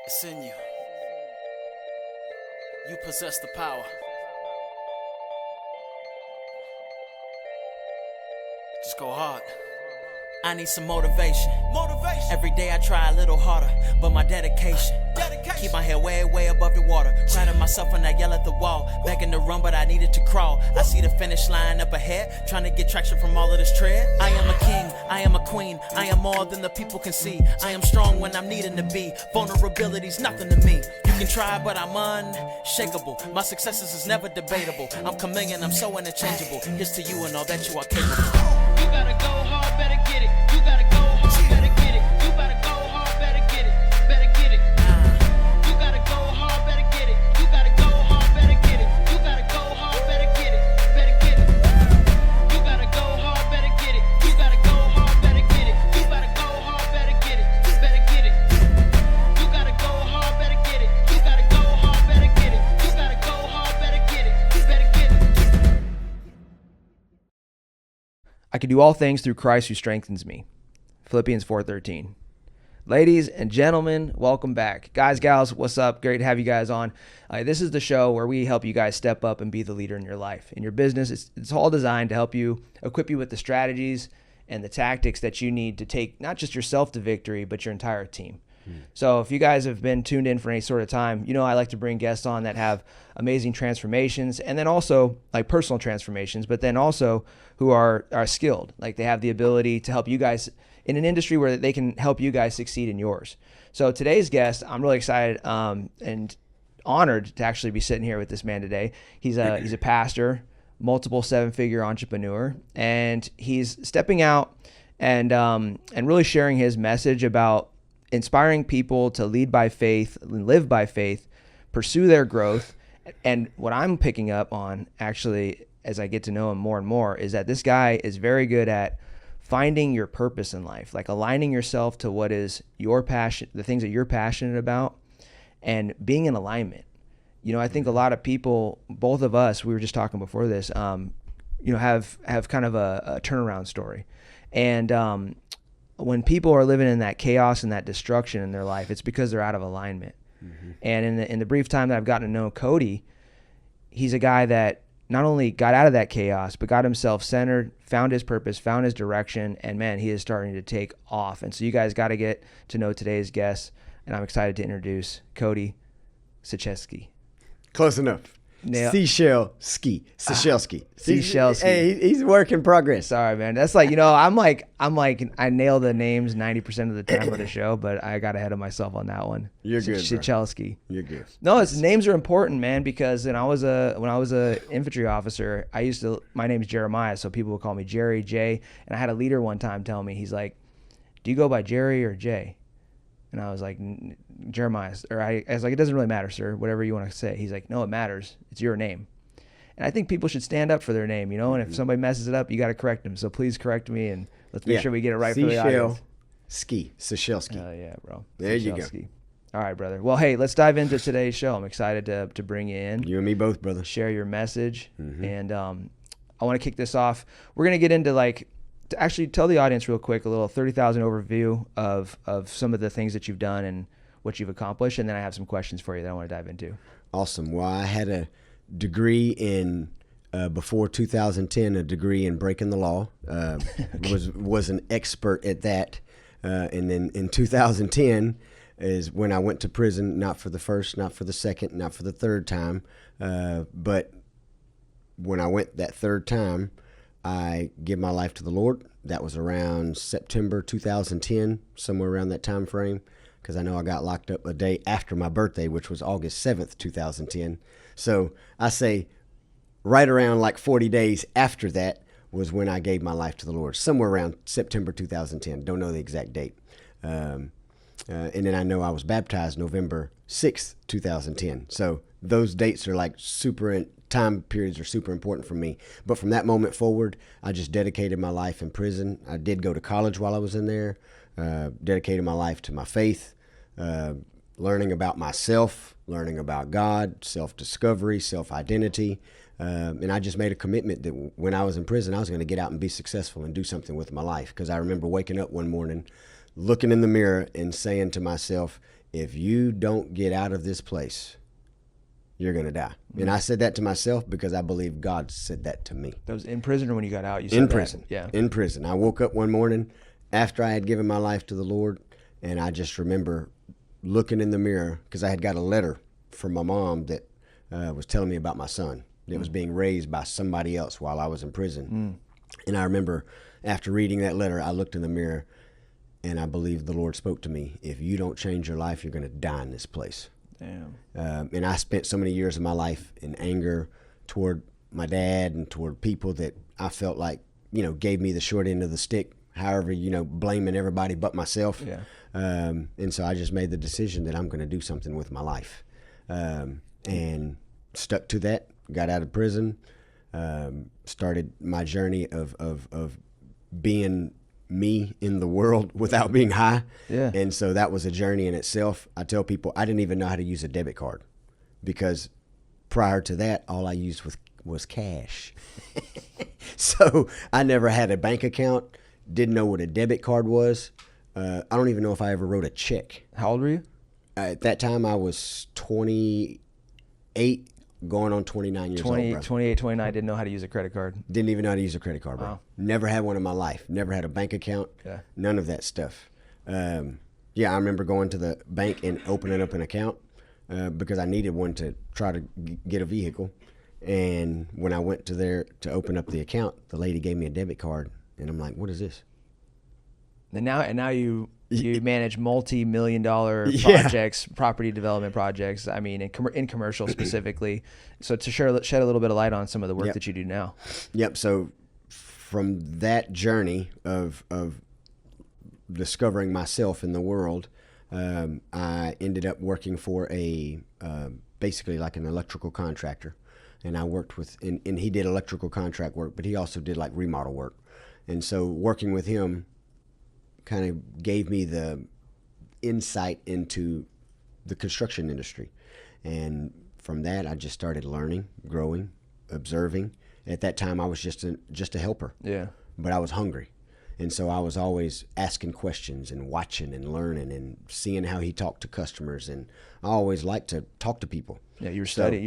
It's in you. You possess the power. Just go hard. I need some motivation. Every day I try a little harder, but my dedication. Keep my head way, way above the water. Crowding myself when I yell at the wall. Begging to run, but I needed to crawl. I see the finish line up ahead, trying to get traction from all of this tread. I am a king, I am a queen. I am more than the people can see. I am strong when I'm needing to be. Vulnerability's nothing to me. You can try, but I'm unshakable. My successes is never debatable. I'm chameleon, I'm so interchangeable. Here's to you and all that you are capable. You gotta go hard, better get it. You gotta go hard, better get it. You better go hard, better get it. Better get it. You gotta go hard, better get it. You gotta go hard, better get it. You gotta go hard, better get it. Better get it. You gotta go hard, better get it. You gotta go hard, better get it. You better go hard, better get it. Better get it. You gotta go hard, better get it. You gotta go hard, better get it. You gotta go hard, better get it. Better get it. I can do all things through Christ who strengthens me. Philippians 4:13. Ladies and gentlemen, welcome back. Guys, gals, what's up? Great to have you guys on. This is the show where we help you guys step up and be the leader in your life. In your business, it's all designed to help you, equip you with the strategies and the tactics that you need to take not just yourself to victory, but your entire team. So if you guys have been tuned in for any sort of time, you know I like to bring guests on that have amazing transformations and then also like personal transformations, but then also who are skilled. Like they have the ability to help you guys in an industry where they can help you guys succeed in yours. So today's guest, I'm really excited and honored to actually be sitting here with this man today. He's a pastor, multiple seven-figure entrepreneur, and he's stepping out and really sharing his message about inspiring people to lead by faith, live by faith, pursue their growth. And what I'm picking up on, actually, as I get to know him more and more, is that this guy is very good at finding your purpose in life, like aligning yourself to what is your passion, the things that you're passionate about, and being in alignment. You know, I think a lot of people, both of us, we were just talking before this, have kind of a turnaround story. And when people are living in that chaos and that destruction in their life, it's because they're out of alignment. Mm-hmm. And in the brief time that I've gotten to know Cody, he's a guy that not only got out of that chaos, but got himself centered, found his purpose, found his direction, and man, he is starting to take off. And so you guys got to get to know today's guest, and I'm excited to introduce Cody Sechelski. Close enough. Sechelski. Sechelski. Hey, he's a work in progress. Sorry, man. That's like, I'm like, I nail the names 90% of the time of the show, but I got ahead of myself on that one. You're good, bro. Sechelski. You're good. No, names are important, man, because when I was a infantry officer, my name's Jeremiah, so people would call me Jerry, Jay, and I had a leader one time tell me, he's like, do you go by Jerry or Jay? And I was like, Jeremiah, or I was like, it doesn't really matter, sir, whatever you want to say. He's like, no, it matters. It's your name. And I think people should stand up for their name, and if somebody messes it up, you got to correct them. So please correct me, and let's make sure we get it right for the audience. Sechelski. Oh, yeah, bro. There you go. All right, brother. Well, hey, let's dive into today's show. I'm excited to bring you in. You and me both, brother. Share your message. Mm-hmm. And I want to kick this off. We're going to get into to actually tell the audience real quick, a little 30,000 overview of some of the things that you've done and what you've accomplished. And then I have some questions for you that I want to dive into. Awesome. Well, I had a degree in, before 2010, a degree in breaking the law. Was an expert at that. And then in 2010 is when I went to prison, not for the first, not for the second, not for the third time. But when I went that third time, I gave my life to the Lord. That was around September 2010, somewhere around that time frame, because I know I got locked up a day after my birthday, which was August 7th, 2010. So I say right around like 40 days after that was when I gave my life to the Lord, somewhere around September 2010. Don't know the exact date. And then I know I was baptized November 6th, 2010. So those dates are like time periods are super important for me. But from that moment forward, I just dedicated my life in prison. I did go to college while I was in there, dedicated my life to my faith, learning about myself, learning about God, self-discovery, self-identity. And I just made a commitment that when I was in prison, I was going to get out and be successful and do something with my life. Because I remember waking up one morning, looking in the mirror and saying to myself, if you don't get out of this place, you're going to die. And I said that to myself because I believe God said that to me. That was in prison or when you got out? You said In that? prison. Yeah. In prison. I woke up one morning after I had given my life to the Lord, and I just remember looking in the mirror because I had got a letter from my mom that was telling me about my son that was being raised by somebody else while I was in prison. And I remember after reading that letter, I looked in the mirror, and I believe the Lord spoke to me, if you don't change your life, you're going to die in this place. Damn. And I spent so many years of my life in anger toward my dad and toward people that I felt like, gave me the short end of the stick, however, blaming everybody but myself. Yeah. And so I just made the decision that I'm going to do something with my life. And stuck to that, got out of prison, started my journey of being me in the world without being high. Yeah. And so that was a journey in itself. I tell people I didn't even know how to use a debit card because prior to that, all I used was cash. So I never had a bank account, didn't know what a debit card was. I don't even know if I ever wrote a check. How old were you? At that time, I was 28, going on 29 years old, bro. 28, 29, didn't know how to use a credit card. Didn't even know how to use a credit card, bro. Wow. Never had one in my life. Never had a bank account. Yeah. None of that stuff. Yeah, I remember going to the bank and opening up an account because I needed one to try to get a vehicle. And when I went to there to open up the account, the lady gave me a debit card, and I'm like, "What is this?" And now you manage multi-million-dollar Yeah. projects, property development projects. I mean, in commercial specifically. So to shed a little bit of light on some of the work Yep. that you do now. Yep. So from that journey of discovering myself in the world, I ended up working for a basically like an electrical contractor, and I worked with and he did electrical contract work, but he also did like remodel work, and so working with him kind of gave me the insight into the construction industry. And from that, I just started learning, growing, observing. At that time, I was just a helper. Yeah. But I was hungry. And so I was always asking questions and watching and learning and seeing how he talked to customers. And I always liked to talk to people. Yeah, you were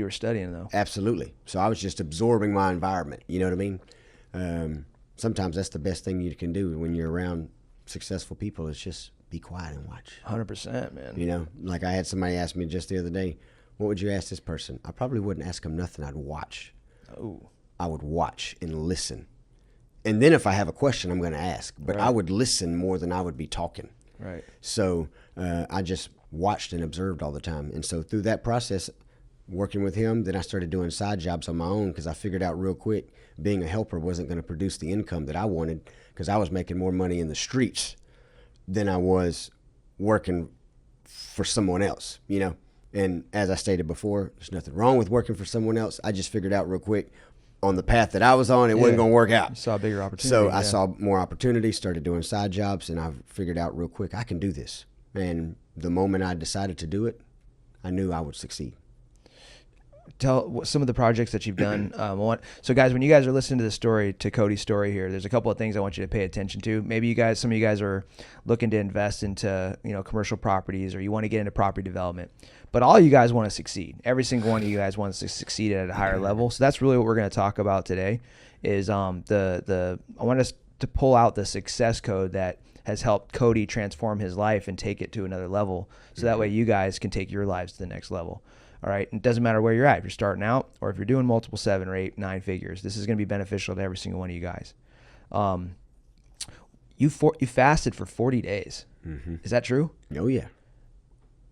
studying though. Absolutely. So I was just absorbing my environment. You know what I mean? Sometimes that's the best thing you can do when you're around successful people, is just be quiet and watch. 100%, man. You know, like I had somebody ask me just the other day, what would you ask this person? I probably wouldn't ask them nothing. I'd watch. Oh. I would watch and listen. And then if I have a question, I'm going to ask. But Right. I would listen more than I would be talking. Right. So I just watched and observed all the time. And so through that process, working with him, then I started doing side jobs on my own because I figured out real quick being a helper wasn't going to produce the income that I wanted, because I was making more money in the streets than I was working for someone else, you know. And as I stated before, there's nothing wrong with working for someone else. I just figured out real quick on the path that I was on, it wasn't going to work out. You saw a bigger opportunity. So I saw more opportunity, started doing side jobs, and I figured out real quick I can do this. And the moment I decided to do it, I knew I would succeed. Tell some of the projects that you've done. So guys, when you guys are listening to the story, to Cody's story here, there's a couple of things I want you to pay attention to. Maybe some of you guys are looking to invest into, commercial properties, or you want to get into property development, but all you guys want to succeed. Every single one of you guys wants to succeed at a higher level. So that's really what we're going to talk about today is, I want us to pull out the success code that has helped Cody transform his life and take it to another level. So that way you guys can take your lives to the next level. All right. It doesn't matter where you're at. If you're starting out or if you're doing multiple 7 or 8, 9 figures, this is going to be beneficial to every single one of you guys. You fasted for 40 days. Mm-hmm. Is that true? Oh, yeah.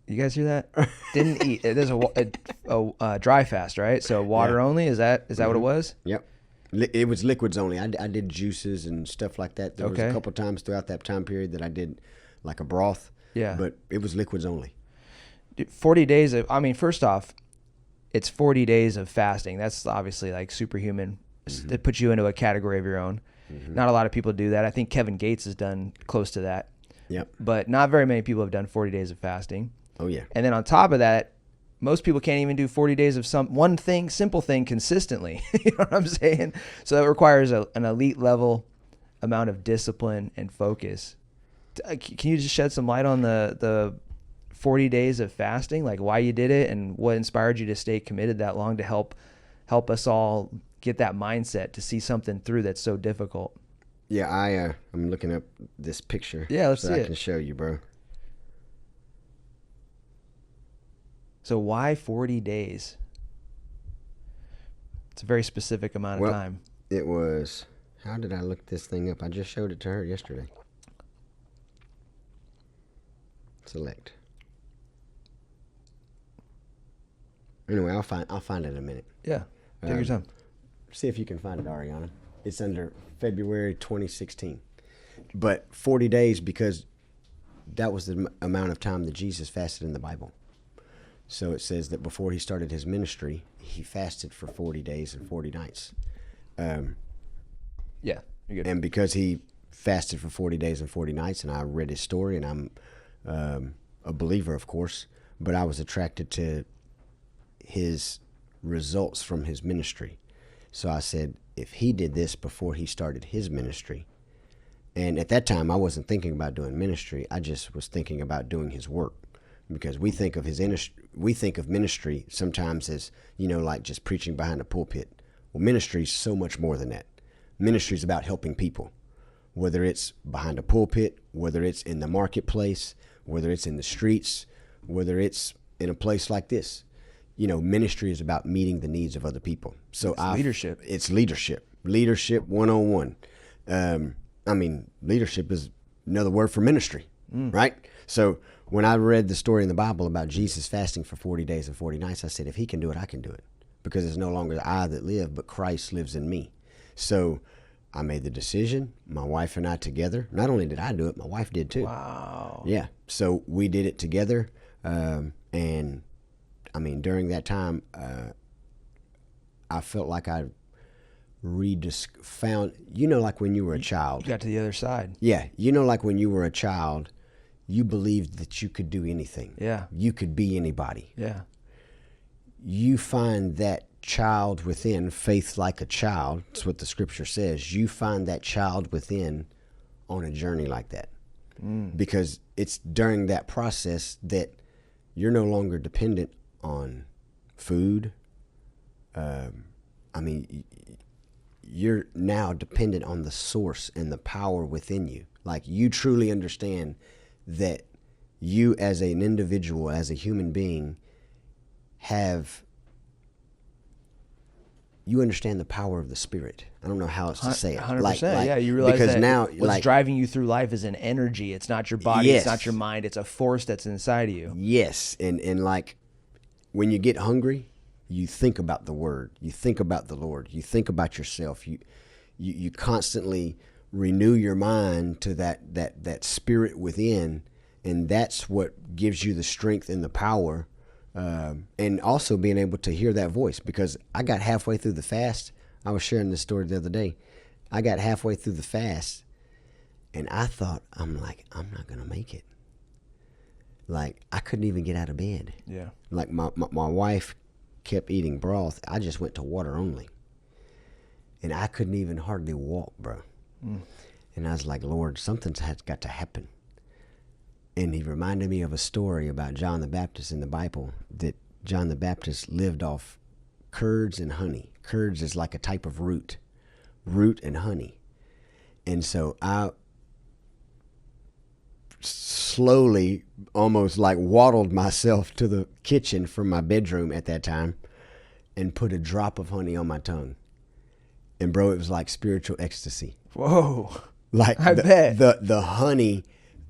You guys hear that? Didn't eat. There's a dry fast, right? So water only. Is that what it was? Yep. It was liquids only. I did juices and stuff like that. There was a couple times throughout that time period that I did like a broth. Yeah. But it was liquids only. 40 days of, first off, it's 40 days of fasting. That's obviously like superhuman. Mm-hmm. It puts you into a category of your own. Mm-hmm. Not a lot of people do that. I think Kevin Gates has done close to that. Yep. But not very many people have done 40 days of fasting. Oh, yeah. And then on top of that, most people can't even do 40 days of simple thing consistently. You know what I'm saying? So it requires an elite level amount of discipline and focus. Can you just shed some light on the 40 days of fasting, like why you did it and what inspired you to stay committed that long to help us all get that mindset to see something through that's so difficult. Yeah, I'm looking up this picture. Yeah, let's see I it. can show you, bro. So why 40 days? It's a very specific amount of time. It was, how did I look this thing up? I just showed it to her yesterday. Select. Anyway, I'll find it in a minute. Yeah, take your time. See if you can find it, Ariana. It's under February 2016. But 40 days because that was the amount of time that Jesus fasted in the Bible. So it says that before he started his ministry, he fasted for 40 days and 40 nights. Yeah, you're good. And because he fasted for 40 days and 40 nights, and I read his story, and I'm a believer, of course, but I was attracted to his results from his ministry. So I said, if he did this before he started his ministry, and at that time I wasn't thinking about doing ministry, I just was thinking about doing his work, because we think of ministry sometimes as, like just preaching behind a pulpit. Well, ministry is so much more than that. Ministry is about helping people, whether it's behind a pulpit, whether it's in the marketplace, whether it's in the streets, whether it's in a place like this. Ministry is about meeting the needs of other people. So leadership. It's leadership 101. Leadership is another word for ministry, right? So when I read the story in the Bible about Jesus fasting for 40 days and 40 nights, I said, if he can do it, I can do it, because it's no longer I that live, but Christ lives in me. So I made the decision, my wife and I together. Not only did I do it, my wife did too. Wow. Yeah. So we did it together. And during that time, I felt like I found, like when you were a child. You got to the other side. Yeah. Like when you were a child, you believed that you could do anything. Yeah. You could be anybody. Yeah. You find that child within, faith like a child. That's what the scripture says. You find that child within on a journey like that. Because it's during that process that you're no longer dependent on food. You're now dependent on the source and the power within you. Like, you truly understand that you as an individual, as a human being, you understand the power of the Spirit. I don't know how else to say it. 100%. Yeah, you realize because that now, what's driving you through life is an energy. It's not your body. Yes. It's not your mind. It's a force that's inside of you. Yes, and like when you get hungry, you think about the Word. You think about the Lord. You think about yourself. You constantly renew your mind to that spirit within, and that's what gives you the strength and the power. And also being able to hear that voice, because I got halfway through the fast. I was sharing this story the other day. I got halfway through the fast and I thought, I'm not going to make it. Like, I couldn't even get out of bed. Yeah. Like my wife kept eating broth. I just went to water only. And I couldn't even hardly walk, bro. And I was like, Lord, something's got to happen. And he reminded me of a story about John the Baptist in the Bible, that John the Baptist lived off curds and honey. Curds is like a type of root and honey. And so I slowly, almost like waddled myself to the kitchen from my bedroom at that time and put a drop of honey on my tongue. And bro, it was like spiritual ecstasy. Whoa. Like I bet. The honey,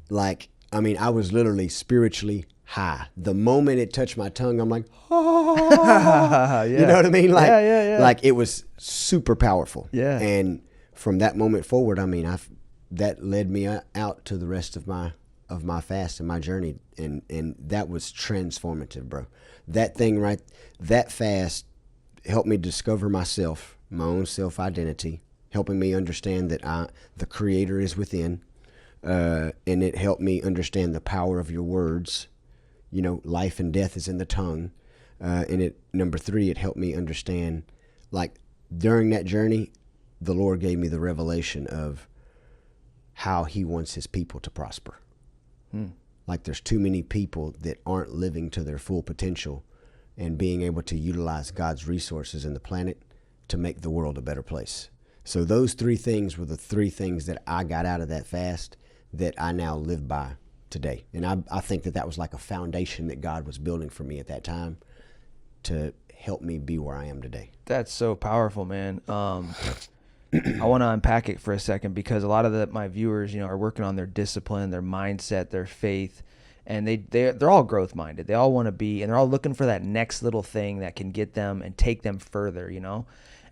like, I was literally spiritually high. The moment it touched my tongue, I'm like, Yeah. You know what I mean? Like, yeah. Like, it was super powerful. Yeah. And from that moment forward, that led me out to the rest of my fast and my journey, and that was transformative, bro. That fast helped me discover myself, my own self-identity, helping me understand that the Creator is within. And it helped me understand the power of your words. Life and death is in the tongue. And number 3, it helped me understand, like, during that journey, the Lord gave me the revelation of how he wants his people to prosper. Like there's too many people that aren't living to their full potential and being able to utilize God's resources in the planet to make the world a better place. So those 3 things were the 3 things that I got out of that fast that I now live by today. And I think that was like a foundation that God was building for me at that time to help me be where I am today. That's so powerful, man. I want to unpack it for a second because a lot of my viewers, are working on their discipline, their mindset, their faith, and they're all growth minded. They all want to be, and they're all looking for that next little thing that can get them and take them further,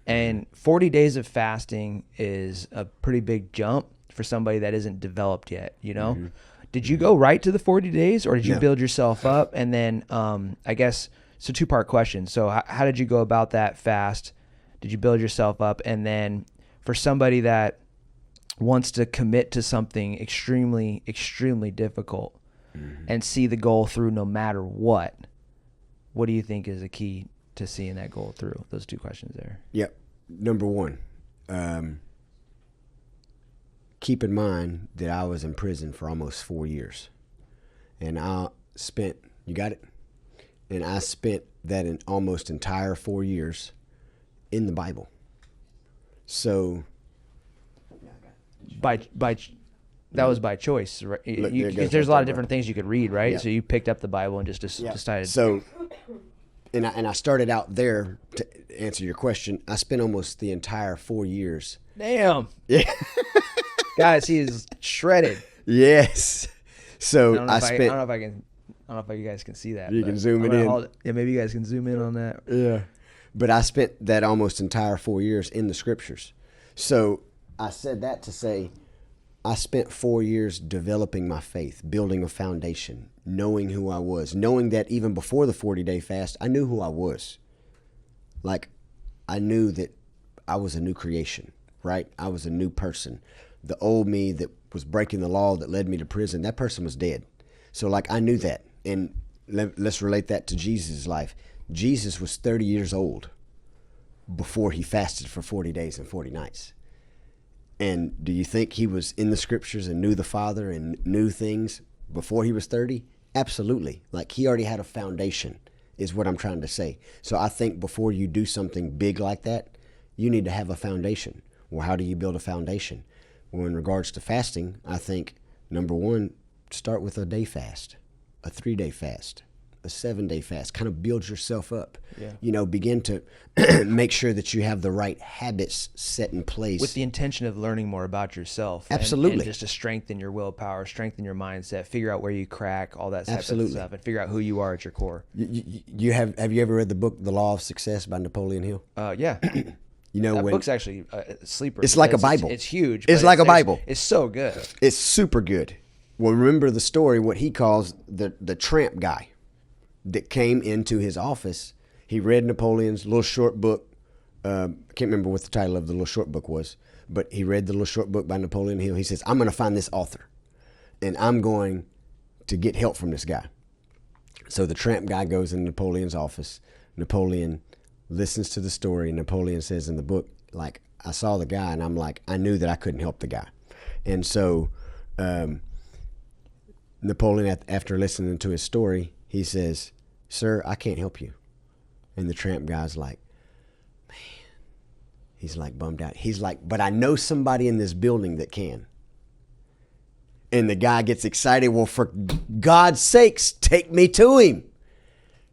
And 40 days of fasting is a pretty big jump for somebody that isn't developed yet, Mm-hmm. Did you go right to the 40 days or did you build yourself up? And then I guess it's a 2-part question. So how did you go about that fast? Did you build yourself up? And then for somebody that wants to commit to something extremely, extremely difficult and see the goal through no matter what do you think is the key to seeing that goal through? Those 2 questions there. Yep. Number 1, keep in mind that I was in prison for almost 4 years. And you got it? And I spent that in almost entire 4 years in the Bible. So that was by choice, right? Look, there's a lot of different things you could read, right? Yeah. So you picked up the Bible and just decided. So, and I started out there to answer your question. I spent almost the entire 4 years. Damn. Yeah. Guys, he is shredded. Yes. So I don't know if you guys can see that. You can zoom it in. Yeah, maybe you guys can zoom in on that. Yeah. But I spent that almost entire 4 years in the scriptures. So I said that to say I spent 4 years developing my faith, building a foundation, knowing who I was, knowing that even before the 40-day fast, I knew who I was. Like, I knew that I was a new creation, right? I was a new person. The old me that was breaking the law that led me to prison, that person was dead. So, like, I knew that. And let's relate that to Jesus' life. Jesus was 30 years old before he fasted for 40 days and 40 nights. And do you think he was in the scriptures and knew the Father and knew things before he was 30? Absolutely. Like, he already had a foundation, is what I'm trying to say. So I think before you do something big like that, you need to have a foundation. Well, how do you build a foundation? Well, in regards to fasting, I think, number 1, start with a day fast, a 3-day fast, a 7-day fast. Kind of build yourself up. Yeah. Begin to make sure that you have the right habits set in place. With the intention of learning more about yourself. Absolutely. And just to strengthen your willpower, strengthen your mindset, figure out where you crack, all that type of stuff, and figure out who you are at your core. Have you ever read the book, The Law of Success by Napoleon Hill? Yeah. That book's actually a sleeper. It's like a Bible. It's huge. It's like a Bible. It's so good. It's super good. Well, remember the story, what he calls the tramp guy that came into his office. He read Napoleon's little short book. I can't remember what the title of the little short book was, but he read the little short book by Napoleon Hill. He says, I'm going to find this author, and I'm going to get help from this guy. So the tramp guy goes in Napoleon's office. Napoleon listens to the story. Napoleon says in the book, like, I saw the guy, and I'm like, I knew that I couldn't help the guy. And so Napoleon, after listening to his story, he says, sir, I can't help you. And the tramp guy's like, man, he's like bummed out. He's like, but I know somebody in this building that can. And the guy gets excited. Well, for God's sakes, take me to him.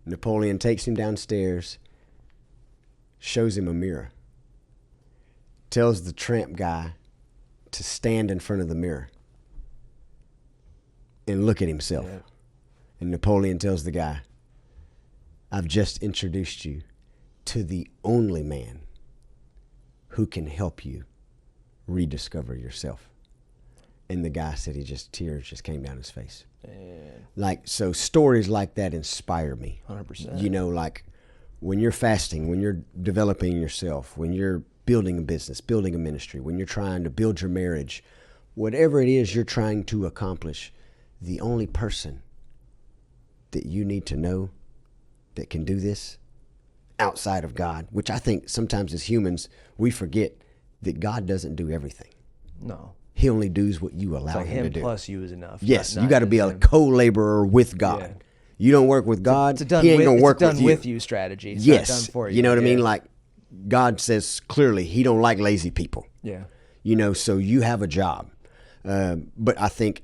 Napoleon takes him downstairs, shows him a mirror, tells the tramp guy to stand in front of the mirror and look at himself. Yeah. And Napoleon tells the guy, I've just introduced you to the only man who can help you rediscover yourself. And the guy said tears just came down his face. Man. Like, so stories like that inspire me. 100%. Like when you're fasting, when you're developing yourself, when you're building a business, building a ministry, when you're trying to build your marriage, whatever it is you're trying to accomplish, the only person that you need to know that can do this outside of God, which I think sometimes as humans, we forget that God doesn't do everything. No. He only does what you allow It's like him to him do. plus you is enough. Yes, not you got to be just a him. co-laborer with God. Yeah. You don't work with God, It's a done he ain't with, going to work it's a done with you. with you strategy. It's Yes, not done for you. you know what I Yeah. mean? Like God says clearly he don't like lazy people. Yeah. You know, so you have a job. But I think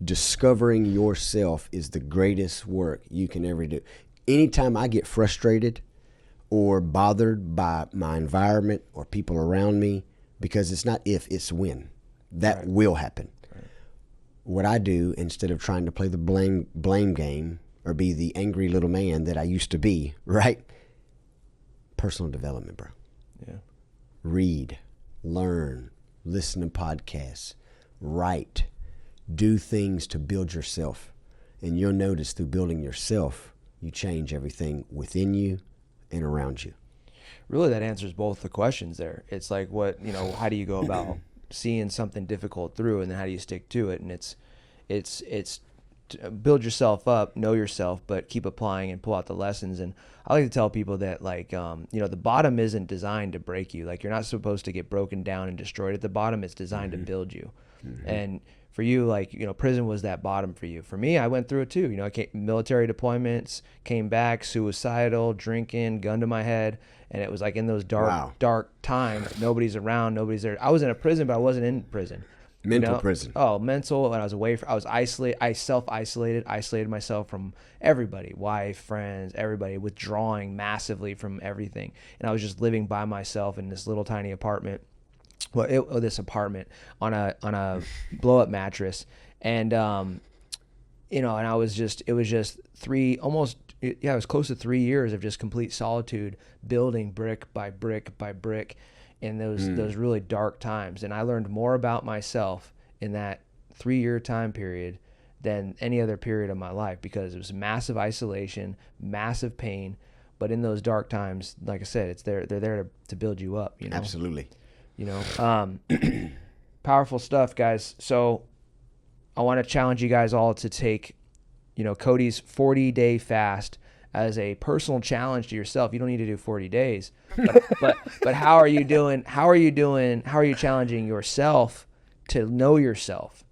discovering yourself is the greatest work you can ever do. Anytime I get frustrated or bothered by my environment or people around me, because it's not if, it's when. That will happen. Right. What I do, instead of trying to play the blame game or be the angry little man that I used to be, right? Personal development, bro. Yeah. Read, learn, listen to podcasts, write, do things to build yourself. And you'll notice through building yourself, you change everything within you and around you. Really, that answers both the questions there. It's like how do you go about seeing something difficult through, and then how do you stick to it? And it's to build yourself up, know yourself, but keep applying and pull out the lessons. And I like to tell people that the bottom isn't designed to break you. Like, you're not supposed to get broken down and destroyed at the bottom. It's designed to build you. And for you, prison was that bottom for you. For me, I went through it too. I came military deployments, came back, suicidal, drinking, gun to my head. And it was like in those dark times, nobody's around, nobody's there. I was in a prison, but I wasn't in prison. Mental prison. Oh, mental. And I was I was isolated. I isolated myself from everybody, wife, friends, everybody, withdrawing massively from everything. And I was just living by myself in this little tiny apartment. This apartment on a blow up mattress. And, and it was just it was close to 3 years of just complete solitude, building brick by brick by brick in those really dark times. And I learned more about myself in that 3-year time period than any other period of my life, because it was massive isolation, massive pain. But in those dark times, like I said, they're there to build you up. Absolutely. Powerful stuff, guys. So I want to challenge you guys all to take Cody's 40-day fast as a personal challenge to yourself. You don't need to do 40 days, but how are you doing? How are you challenging yourself to know yourself?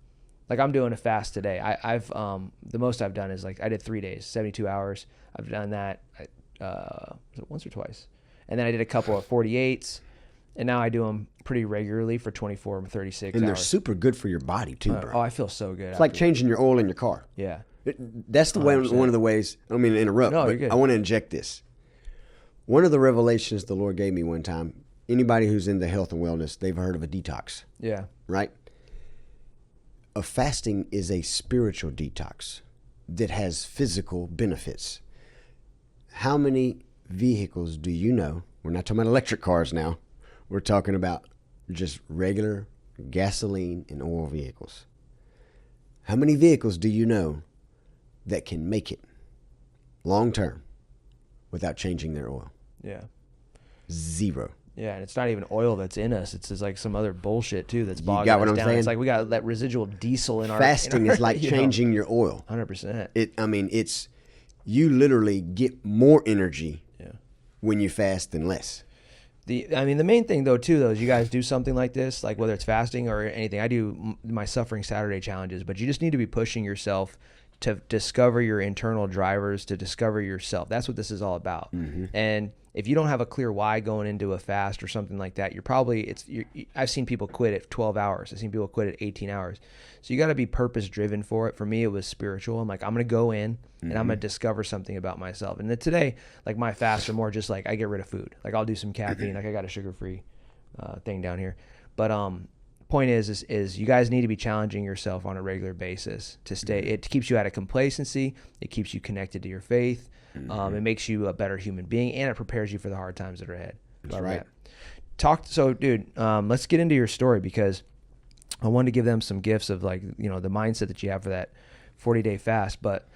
Like, I'm doing a fast today. I've the most I've done is I did 3 days, 72 hours. I've done that was it once or twice, and then I did a couple of 48s, and now I do them pretty regularly for 24 or 36 hours. And they're super good for your body too, bro. Oh, I feel so good. It's like changing your oil in your car. Yeah. That's the way, one of the ways. I don't mean to interrupt, No, but you're good. I want to inject this. One of the revelations the Lord gave me one time, anybody who's into health and wellness, they've heard of a detox, Yeah. right? A fasting is a spiritual detox that has physical benefits. How many vehicles do you know? We're not talking about electric cars now. We're talking about just regular gasoline and oil vehicles. How many vehicles do you know that can make it long term without changing their oil? Yeah. Zero. Yeah, and it's not even oil that's in us. It's just like some other bullshit too that's You bogging got what us I'm down. saying? It's like we got that residual diesel in our Fasting is like you know, changing your oil. 100%. It's you literally get more energy Yeah. when you fast than less. The main thing though is you guys do something like this, like whether it's fasting or anything. I do my Suffering Saturday challenges, but you just need to be pushing yourself to discover your internal drivers, to discover yourself. That's what this is all about. Mm-hmm. And if you don't have a clear why going into a fast or something like that, I've seen people quit at 12 hours. I've seen people quit at 18 hours. So you got to be purpose driven for it. For me, it was spiritual. I'm like, I'm going to go in and I'm going to discover something about myself. And then today, like my fasts are more just like I get rid of food. Like I'll do some caffeine. Like I got a sugar-free thing down here. But point is you guys need to be challenging yourself on a regular basis to stay. It keeps you out of complacency. It keeps you connected to your faith. It makes you a better human being, and it prepares you for the hard times that are ahead. That's right. So, dude, let's get into your story, because I wanted to give them some gifts of the mindset that you have for that 40-day fast. But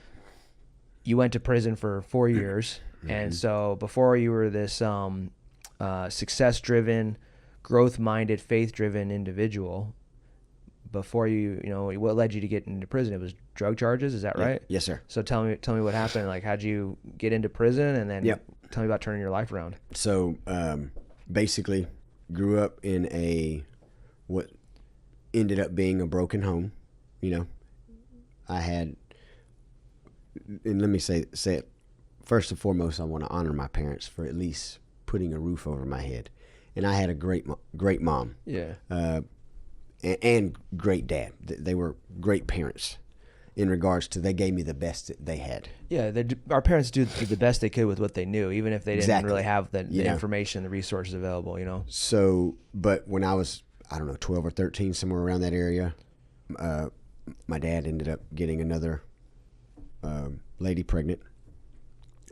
you went to prison for 4 years, and so before you were this success-driven, growth-minded, faith-driven individual. Before what led you to get into prison? It was drug charges, is that right? Yes, sir. So tell me what happened. Like, how'd you get into prison, and then tell me about turning your life around. So basically, grew up in ended up being a broken home. You know, I had, and let me say it, first and foremost, I want to honor my parents for at least putting a roof over my head. And I had a great mom. Yeah. And great dad. They were great parents in regards to they gave me the best that they had. Yeah, our parents do the best they could with what they knew, even if they didn't really have the information, the resources available, you know? So, but when I was, I don't know, 12 or 13, somewhere around that area, my dad ended up getting another lady pregnant,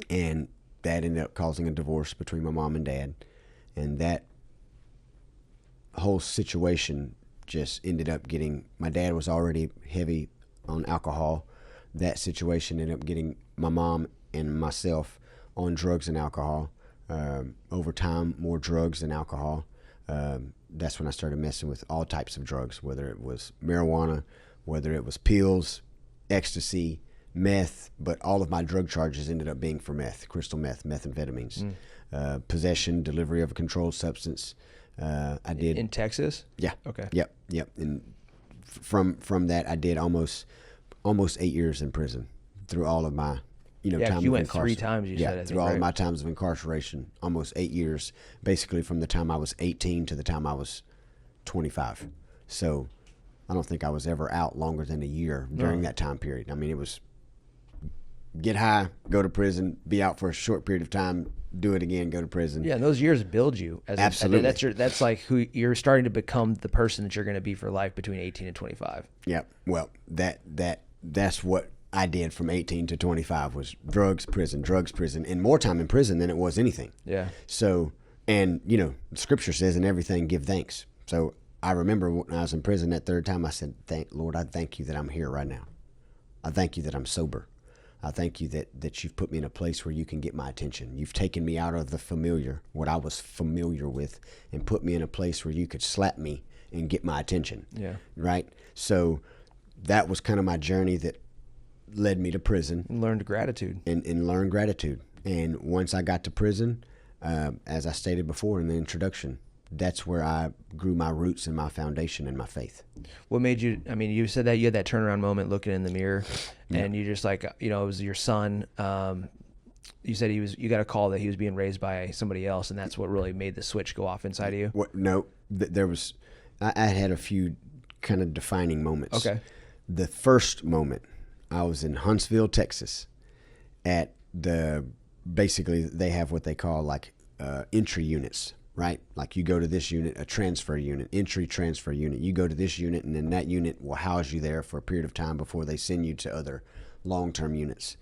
and that ended up causing a divorce between my mom and dad. And that whole situation just ended up getting, my dad was already heavy on alcohol. That situation ended up getting my mom and myself on drugs and alcohol. Over time, more drugs and alcohol. That's when I started messing with all types of drugs, whether it was marijuana, whether it was pills, ecstasy, meth, but all of my drug charges ended up being for meth, crystal meth, methamphetamines, possession, delivery of a controlled substance. I did in Texas. Yeah. Okay. Yep. And from that, I did almost 8 years in prison through all of my, time. You went 3 times. You said, through all of my times of incarceration, almost 8 years, basically from the time I was 18 to the time I was 25. So I don't think I was ever out longer than a year during that time period. I mean, it was get high, go to prison, be out for a short period of time, do it again, go to prison. Yeah, and those years build you. Absolutely. That's like who you're starting to become, the person that you're going to be for life between 18 and 25. Yep. Well, that's what I did from 18 to 25 was drugs, prison, and more time in prison than it was anything. Yeah. So, and Scripture says in everything give thanks. So I remember when I was in prison that third time, I said, Lord, I thank you that I'm here right now. I thank you that I'm sober. I thank you that you've put me in a place where you can get my attention. You've taken me out of the familiar, what I was familiar with, and put me in a place where you could slap me and get my attention. Yeah. Right? So that was kind of my journey that led me to prison. And learned gratitude. And learned gratitude. And once I got to prison, as I stated before in the introduction, that's where I grew my roots and my foundation and my faith. What made you, you said that you had that turnaround moment looking in the mirror and you just like, it was your son. You said you got a call that he was being raised by somebody else, and that's what really made the switch go off inside of you? No, I had a few kind of defining moments. Okay. The first moment, I was in Huntsville, Texas at basically they have what they call like entry units. Right? Like you go to this unit, a transfer unit, entry transfer unit. You go to this unit, and then that unit will house you there for a period of time before they send you to other long-term units.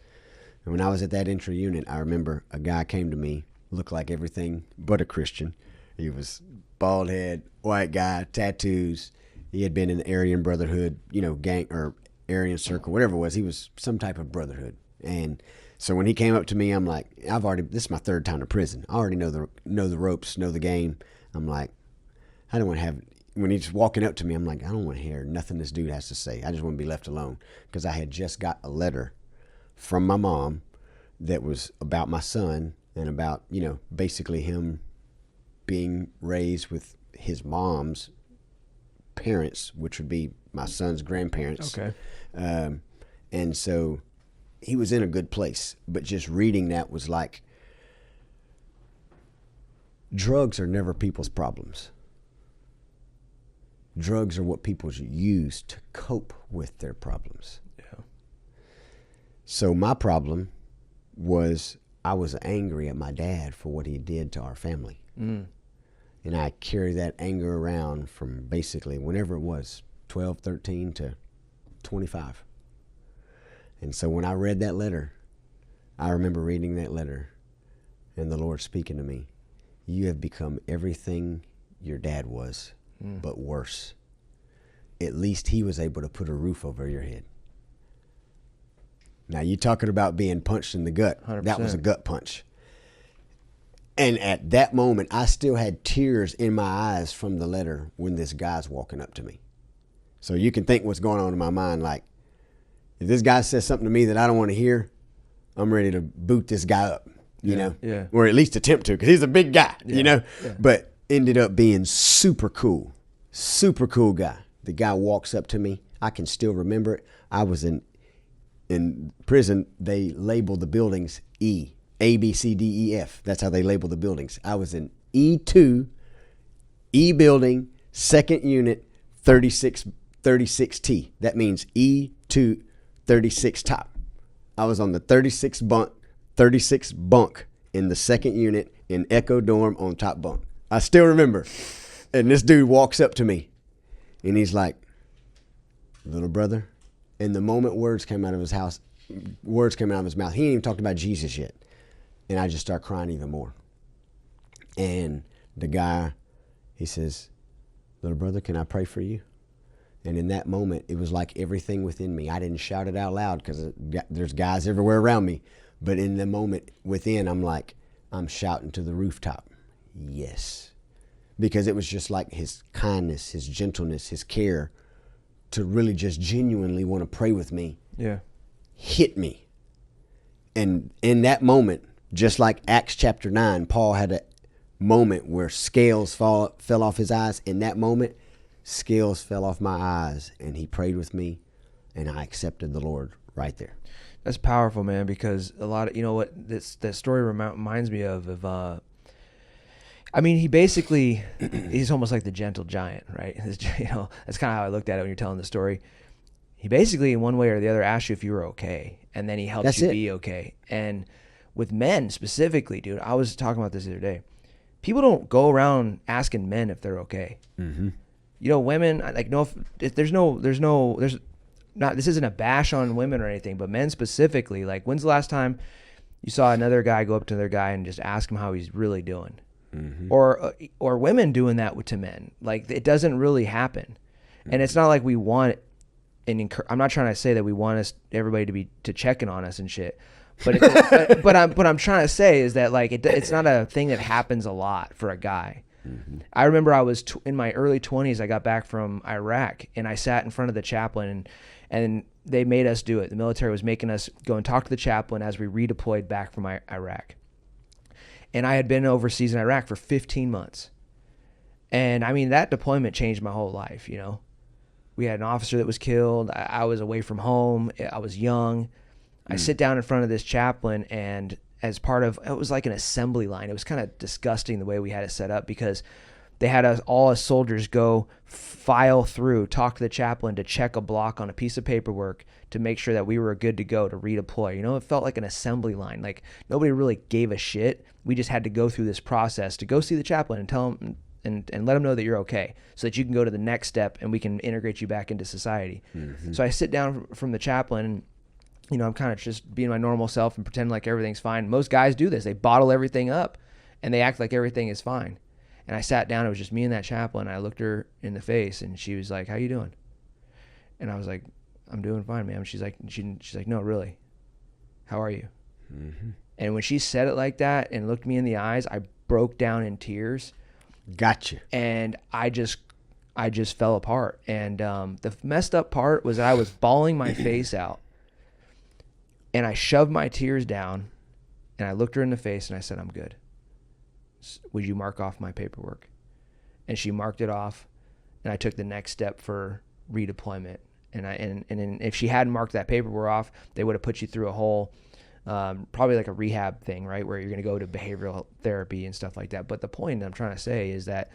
And when I was at that entry unit, I remember a guy came to me, looked like everything but a Christian. He was bald head, white guy, tattoos. He had been in the Aryan Brotherhood, gang or Aryan Circle, whatever it was. He was some type of brotherhood. And so when he came up to me, I'm like, this is my third time to prison. I already know the ropes, know the game. I'm like, I don't want to have, when he's walking up to me, I'm like, I don't want to hear nothing this dude has to say. I just want to be left alone. Because I had just got a letter from my mom that was about my son and about, basically him being raised with his mom's parents, which would be my son's grandparents. Okay. And so he was in a good place, but just reading that was like, drugs are never people's problems. Drugs are what people use to cope with their problems. Yeah. So my problem was I was angry at my dad for what he did to our family. And I carry that anger around from basically whenever it was, 12, 13 to 25. And so when I read that letter, I remember reading that letter and the Lord speaking to me, you have become everything your dad was, but worse. At least he was able to put a roof over your head. Now, you talking about being punched in the gut. 100%. That was a gut punch. And at that moment, I still had tears in my eyes from the letter when this guy's walking up to me. So you can think what's going on in my mind, like, if this guy says something to me that I don't want to hear, I'm ready to boot this guy up, you know? Yeah. Or at least attempt to, because he's a big guy, Yeah. Yeah. But ended up being super cool guy. The guy walks up to me. I can still remember it. I was in prison. They label the buildings E, A, B, C, D, E, F. That's how they label the buildings. I was in E2, E building, second unit, 36T. That means E2, 36 top. I was on the 36 bunk in the second unit in Echo Dorm on top bunk. I still remember. And this dude walks up to me and he's like, little brother. And the moment words came out of his mouth, he ain't even talked about Jesus yet. And I just start crying even more. And the guy, he says, little brother, can I pray for you? And in that moment, it was like everything within me. I didn't shout it out loud because there's guys everywhere around me. But in the moment within, I'm shouting to the rooftop, yes. Because it was just like his kindness, his gentleness, his care to really just genuinely want to pray with me. Yeah. Hit me. And in that moment, just like Acts chapter 9, Paul had a moment where scales fell off his eyes. In that moment, scales fell off my eyes and he prayed with me and I accepted the Lord right there. That's powerful, man, because a lot of, you know what, that story reminds me of I mean, he basically, he's almost like the gentle giant, right? You know, that's kind of how I looked at it when you're telling the story. He basically, in one way or the other, asked you if you were okay, and then he helped you be okay. And with men specifically, dude, I was talking about this the other day. People don't go around asking men if they're okay. Mm-hmm. You know, women, like, this isn't a bash on women or anything, but men specifically, like, when's the last time you saw another guy go up to their guy and just ask him how he's really doing? Mm-hmm. Or women doing that to men. Like, it doesn't really happen. Mm-hmm. And it's not like we want, I'm not trying to say that we want everybody to checking on us and shit. But but I'm trying to say is that, like, it's not a thing that happens a lot for a guy. Mm-hmm. I remember I was in my early 20s. I got back from Iraq and I sat in front of the chaplain and they made us do it. The military was making us go and talk to the chaplain as we redeployed back from Iraq. And I had been overseas in Iraq for 15 months. And I mean, that deployment changed my whole life, you know. We had an officer that was killed. I was away from home. I was young. I sit down in front of this chaplain, and as part of, it was like an assembly line. It was kind of disgusting the way we had it set up because they had all us soldiers go file through, talk to the chaplain to check a block on a piece of paperwork to make sure that we were good to go to redeploy. You know, it felt like an assembly line. Like, nobody really gave a shit. We just had to go through this process to go see the chaplain and tell him and let him know that you're okay so that you can go to the next step and we can integrate you back into society. Mm-hmm. So I sit down from the chaplain and, you know, I'm kind of just being my normal self and pretending like everything's fine. Most guys do this. They bottle everything up and they act like everything is fine. And I sat down. It was just me and that chaplain. I looked her in the face and she was like, "How you doing?" And I was like, "I'm doing fine, ma'am." She's like, "No, really. How are you?" Mm-hmm. And when she said it like that and looked me in the eyes, I broke down in tears. Gotcha. And I just fell apart. And the messed up part was that I was bawling my face out. And I shoved my tears down and I looked her in the face and I said, "I'm good. Would you mark off my paperwork?" And she marked it off, and I took the next step for redeployment. And if she hadn't marked that paperwork off, they would have put you through a whole, probably like a rehab thing, right, where you're going to go to behavioral therapy and stuff like that. But the point I'm trying to say is that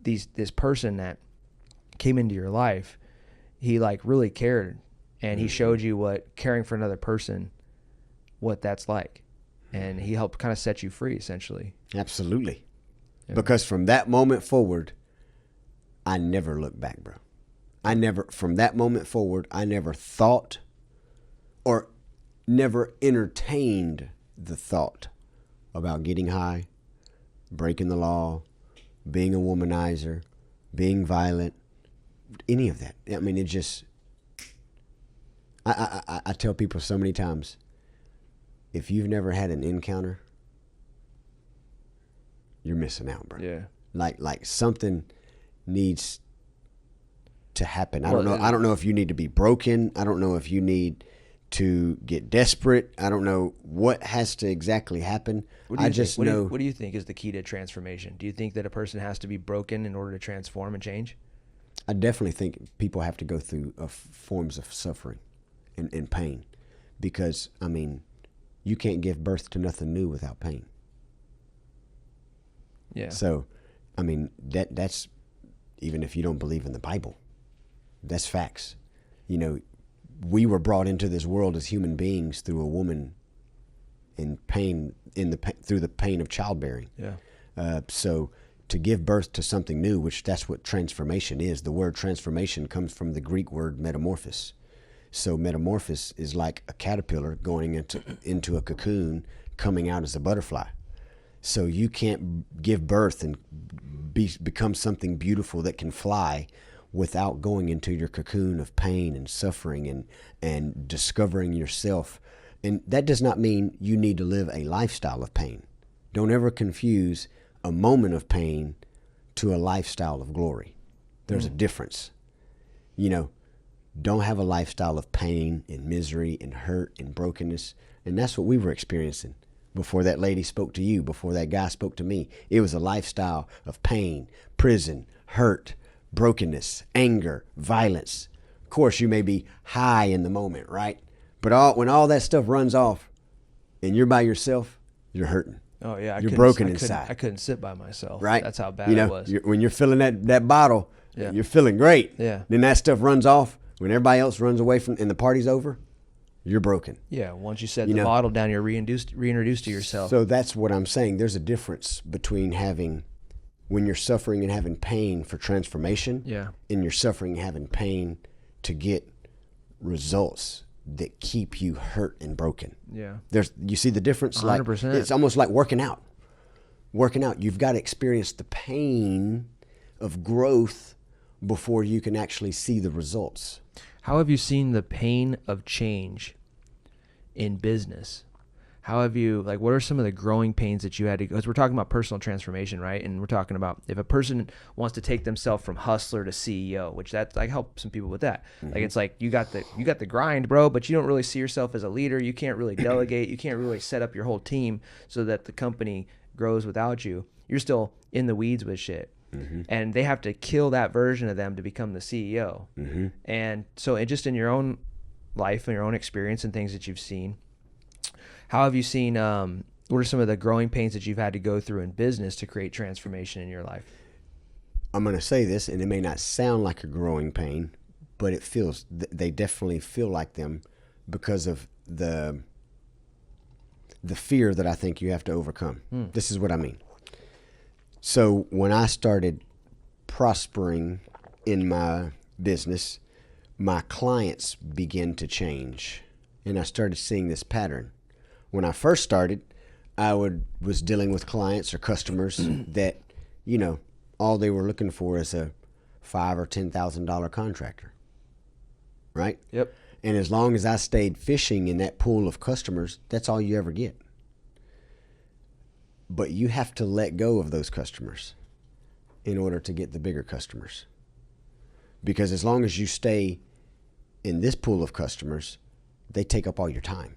this person that came into your life, he like really cared, and he showed you what caring for another person, what that's like. And he helped kind of set you free, essentially. Absolutely. Yeah. Because from that moment forward, I never looked back, bro. From that moment forward, I never thought or never entertained the thought about getting high, breaking the law, being a womanizer, being violent, any of that. I mean, it just, I tell people so many times, if you've never had an encounter, you're missing out, bro. Yeah. Like something needs to happen. I don't know if you need to be broken. I don't know if you need to get desperate. I don't know what has to exactly happen. What do you think is the key to transformation? Do you think that a person has to be broken in order to transform and change? I definitely think people have to go through forms of suffering and pain, because, I mean, you can't give birth to nothing new without pain. Yeah. So, I mean, that's, even if you don't believe in the Bible, that's facts. You know, we were brought into this world as human beings through a woman in pain, through the pain of childbearing. Yeah. So to give birth to something new, which that's what transformation is. The word transformation comes from the Greek word metamorphosis. So metamorphosis is like a caterpillar going into a cocoon, coming out as a butterfly. So you can't give birth and become something beautiful that can fly without going into your cocoon of pain and suffering and discovering yourself. And that does not mean you need to live a lifestyle of pain. Don't ever confuse a moment of pain to a lifestyle of glory. There's a difference. You know, don't have a lifestyle of pain and misery and hurt and brokenness. And that's what we were experiencing before that lady spoke to you, before that guy spoke to me. It was a lifestyle of pain, prison, hurt, brokenness, anger, violence. Of course, you may be high in the moment, right? But when all that stuff runs off and you're by yourself, you're hurting. Oh yeah. You're broken inside. I couldn't sit by myself. Right? That's how bad you know, it was. When you're filling that bottle, Yeah. you're feeling great. Yeah. Then that stuff runs off. When everybody else runs away and the party's over, you're broken. Yeah. Once you set the bottle down, you're reintroduced to yourself. So that's what I'm saying. There's a difference between when you're suffering and having pain for transformation, Yeah. and you're suffering and having pain to get results that keep you hurt and broken. Yeah. You see the difference? 100%. Like, it's almost like working out. Working out, you've got to experience the pain of growth before you can actually see the results. How have you seen the pain of change in business? How have you, like, what are some of the growing pains that you had to go? Because we're talking about personal transformation, right? And we're talking about if a person wants to take themselves from hustler to CEO, which that like help some people with that. Mm-hmm. Like, it's like you got the grind, bro, but you don't really see yourself as a leader. You can't really delegate. You can't really set up your whole team so that the company grows without you. You're still in the weeds with shit. Mm-hmm. And they have to kill that version of them to become the CEO. Mm-hmm. And so just in your own life and your own experience and things that you've seen, how have you seen, what are some of the growing pains that you've had to go through in business to create transformation in your life? I'm going to say this, and it may not sound like a growing pain, but they definitely feel like them because of the fear that I think you have to overcome. This is what I mean. So when I started prospering in my business, my clients began to change, and I started seeing this pattern. When I first started, I was dealing with clients or customers that, you know, all they were looking for is a $5,000 or $10,000 contractor, right? Yep. And as long as I stayed fishing in that pool of customers, that's all you ever get. But you have to let go of those customers in order to get the bigger customers. Because as long as you stay in this pool of customers, they take up all your time.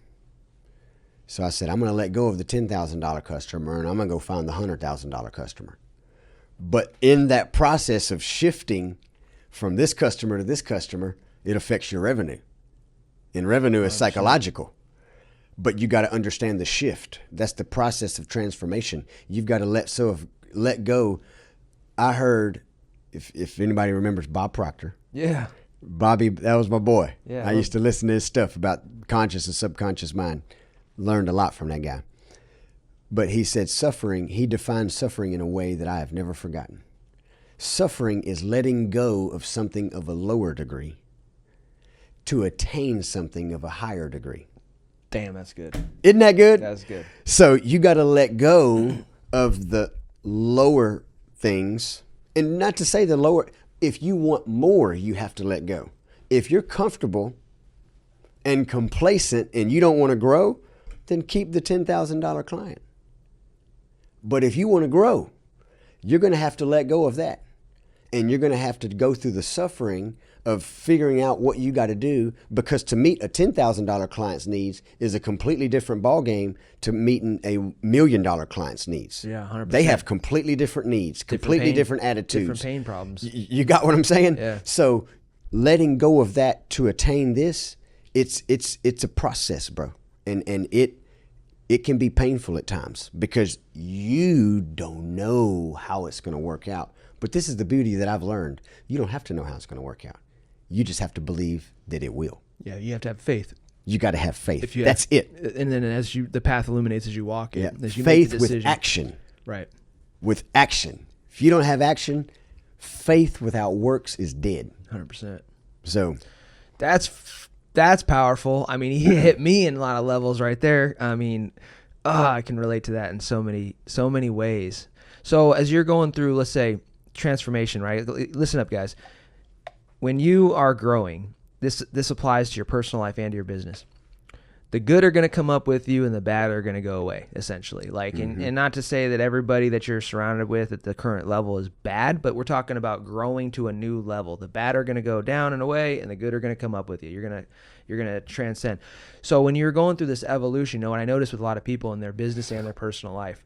So I said, I'm going to let go of the $10,000 customer and I'm going to go find the $100,000 customer. But in that process of shifting from this customer to this customer, it affects your revenue. And revenue is psychological. But you got to understand the shift. That's the process of transformation. You've got to let go. I heard, if anybody remembers Bob Proctor. Yeah. Bobby, that was my boy. Yeah. I used to listen to his stuff about conscious and subconscious mind. Learned a lot from that guy. But he said he defined suffering in a way that I have never forgotten. Suffering is letting go of something of a lower degree to attain something of a higher degree. Damn, that's good. Isn't that good? That's good. So you got to let go of the lower things. And not to say the lower, if you want more, you have to let go. If you're comfortable and complacent and you don't want to grow, then keep the $10,000 client. But if you want to grow, you're going to have to let go of that. And you're going to have to go through the suffering of figuring out what you got to do, because to meet a $10,000 client's needs is a completely different ballgame to meeting a $1 million client's needs. Yeah, 100%. They have completely different needs, completely different attitudes. Different pain problems. You got what I'm saying? Yeah. So letting go of that to attain this, it's a process, bro. And it can be painful at times because you don't know how it's going to work out. But this is the beauty that I've learned. You don't have to know how it's going to work out. You just have to believe that it will. Yeah, you have to have faith. You got to have faith. If you That's it. And then the path illuminates as you walk it. Yeah. As you make the Faith with decision. action. Right. With action. If you don't have action, faith without works is dead. 100%. So that's powerful. I mean, he hit me in a lot of levels right there. I mean, I can relate to that in so many ways. So as you're going through, let's say, transformation, right? Listen up, guys. When you are growing, this applies to your personal life and to your business. The good are going to come up with you and the bad are going to go away, essentially. Like, and not to say that everybody that you're surrounded with at the current level is bad, but we're talking about growing to a new level. The bad are going to go down and away, and the good are going to come up with you. You're going to transcend. So when you're going through this evolution, what I notice with a lot of people in their business and their personal life,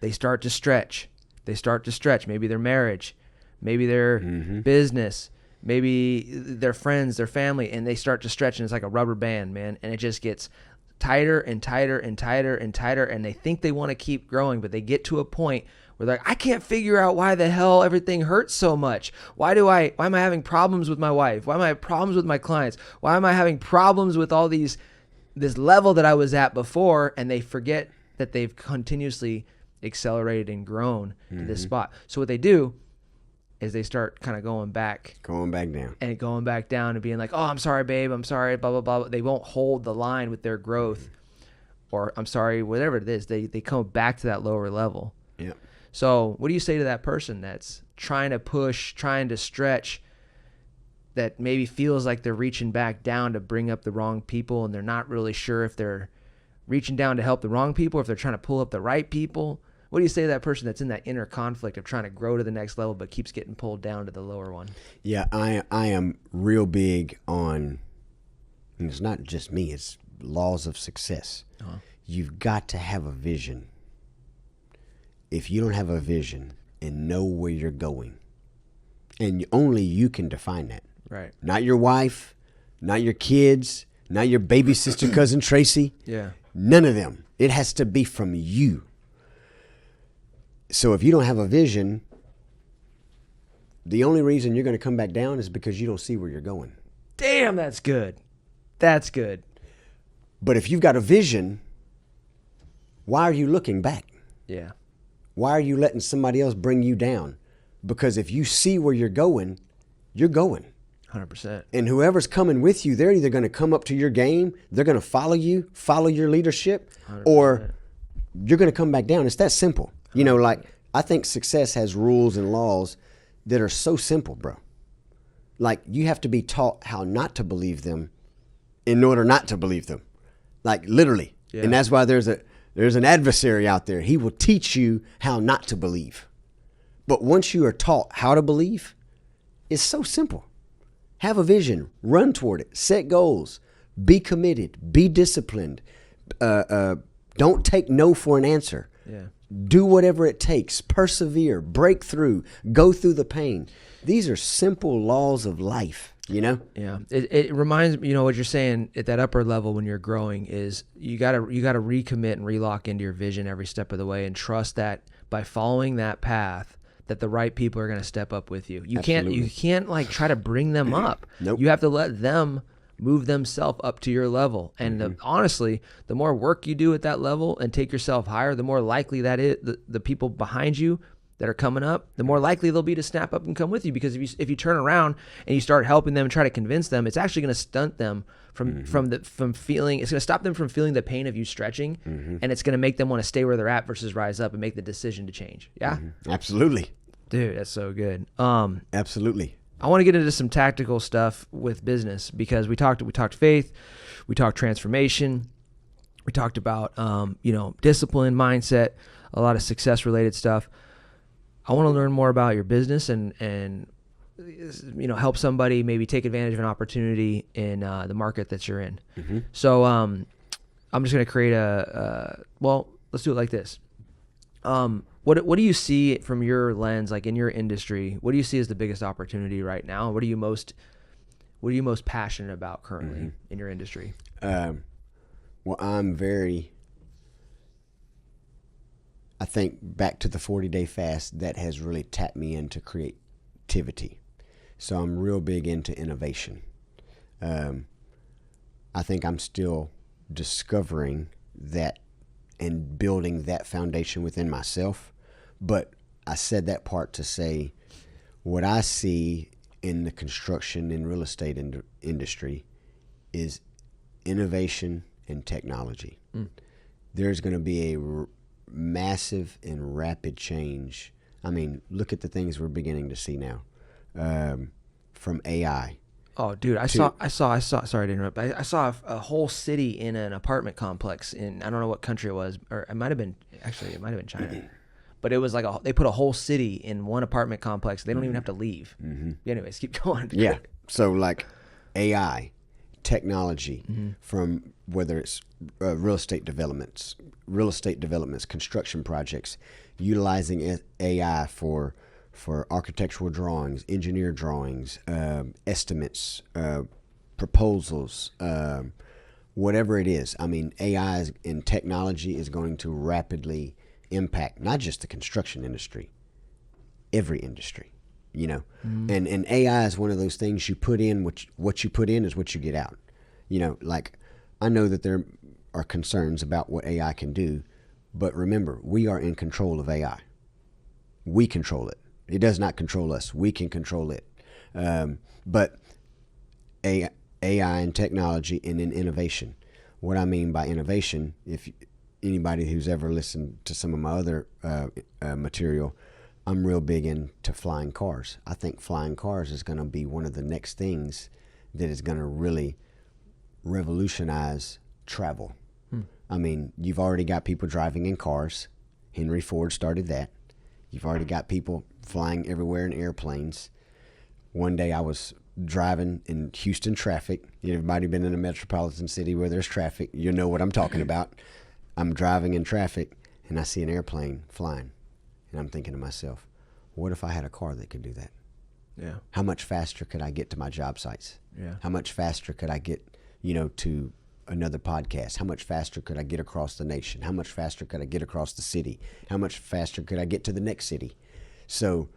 they start to stretch. Maybe their marriage, maybe their business, maybe their friends, their family, and they start to stretch, and it's like a rubber band, man, and it just gets tighter and tighter and tighter and tighter, and they think they want to keep growing, but they get to a point where they're like, I can't figure out why the hell everything hurts so much. Why am I having problems with my wife? Why am I having problems with my clients? Why am I having problems with all this level that I was at before? And they forget that they've continuously accelerated and grown to this spot. So what they do is they start kind of going back down and being like, oh, I'm sorry, babe, I'm sorry, blah, blah, blah. They won't hold the line with their growth, or I'm sorry, whatever it is. They come back to that lower level. Yeah. So what do you say to that person that's trying to push, trying to stretch, that maybe feels like they're reaching back down to bring up the wrong people, and they're not really sure if they're reaching down to help the wrong people or if they're trying to pull up the right people? What do you say to that person that's in that inner conflict of trying to grow to the next level but keeps getting pulled down to the lower one? Yeah, I am real big on, and it's not just me, it's laws of success. Uh-huh. You've got to have a vision. If you don't have a vision and know where you're going, and only you can define that. Right. Not your wife, not your kids, not your baby sister, cousin Tracy. Yeah. None of them. It has to be from you. So if you don't have a vision, the only reason you're going to come back down is because you don't see where you're going. Damn, that's good. That's good. But if you've got a vision, why are you looking back? Yeah. Why are you letting somebody else bring you down? Because if you see where you're going, you're going. 100%. And whoever's coming with you, they're either going to come up to your game, they're going to follow you, follow your leadership, 100%. Or you're going to come back down. It's that simple. You know, like, I think success has rules and laws that are so simple, bro. Like, you have to be taught how not to believe them in order not to believe them. Like, literally. Yeah. And that's why there's an adversary out there. He will teach you how not to believe. But once you are taught how to believe, it's so simple. Have a vision, run toward it, set goals, be committed, be disciplined. Don't take no for an answer. Yeah. Do whatever it takes, persevere, break through, go through the pain. These are simple laws of life, you know? Yeah. It reminds me, what you're saying at that upper level when you're growing is you gotta recommit and relock into your vision every step of the way, and trust that by following that path that the right people are going to step up with you. You can't like try to bring them up. Nope. You have to let them move themselves up to your level. And honestly, the more work you do at that level and take yourself higher, the more likely that the people behind you that are coming up, the more likely they'll be to snap up and come with you. Because if you turn around and you start helping them and try to convince them, it's actually going to stunt them from feeling. It's going to stop them from feeling the pain of you stretching, and it's going to make them want to stay where they're at versus rise up and make the decision to change. Yeah, Absolutely, dude, that's so good. Absolutely. I want to get into some tactical stuff with business, because we talked faith, we talked transformation, we talked about discipline, mindset, a lot of success related stuff. I want to learn more about your business and help somebody maybe take advantage of an opportunity in the market that you're in. So I'm just going to create well, let's do it like this. What do you see from your lens, like in your industry? What do you see as the biggest opportunity right now? What are you most passionate about currently in your industry? Well, I think back to the 40-day fast, that has really tapped me into creativity. So I'm real big into innovation. I think I'm still discovering that and building that foundation within myself. But I said that part to say what I see in the construction and real estate industry is innovation and technology. There's going to be a massive and rapid change. I mean, look at the things we're beginning to see now, from AI. Oh, dude, I saw. Sorry to interrupt. I saw a whole city in an apartment complex in, I don't know what country it was, or it might have been China. But it was like they put a whole city in one apartment complex. They don't even have to leave. Anyways, keep going. Yeah. So like AI, technology, from whether it's real estate developments, construction projects, utilizing AI for architectural drawings, engineer drawings, estimates, proposals, whatever it is. I mean, AI and technology is going to rapidly impact not just the construction industry, every industry, and AI is one of those things you put in, what you put in is what you get out. Like, I know that there are concerns about what AI can do, but remember, we are in control of AI. We control it. It does not control us. We can control it. But AI and technology and then innovation. What I mean by innovation, if anybody who's ever listened to some of my other material, I'm real big into flying cars. I think flying cars is going to be one of the next things that is going to really revolutionize travel. I mean, you've already got people driving in cars. Henry Ford started that. You've already got people flying everywhere in airplanes. One day I was driving in Houston traffic. Everybody been in a metropolitan city where there's traffic, you know what I'm talking about. I'm driving in traffic and I see an airplane flying. And I'm thinking to myself, what if I had a car that could do that? Yeah. How much faster could I get to my job sites? Yeah. How much faster could I get, to another podcast? How much faster could I get across the nation? How much faster could I get across the city? How much faster could I get to the next city? So